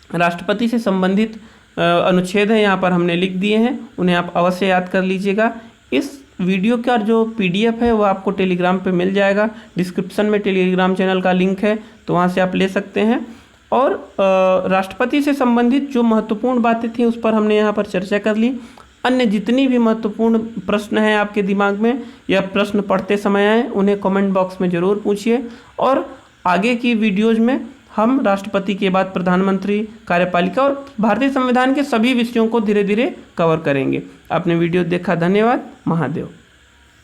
राष्ट्रपति से संबंधित अनुच्छेद हैं यहाँ पर हमने लिख दिए हैं, उन्हें आप अवश्य याद कर लीजिएगा। इस वीडियो का जो PDF है वो आपको टेलीग्राम पे मिल जाएगा। डिस्क्रिप्शन में टेलीग्राम चैनल का लिंक है, तो वहाँ से आप ले सकते हैं। और राष्ट्रपति से संबंधित जो महत्वपूर्ण बातें थी उस पर हमने यहाँ पर चर्चा कर ली। अन्य जितनी भी महत्वपूर्ण प्रश्न हैं आपके दिमाग में या प्रश्न पढ़ते समय आए, उन्हें कमेंट बॉक्स में ज़रूर पूछिए। और आगे की वीडियोज़ में हम राष्ट्रपति के बाद प्रधानमंत्री, कार्यपालिका और भारतीय संविधान के सभी विषयों को धीरे धीरे कवर करेंगे। आपने वीडियो देखा, धन्यवाद। महादेव।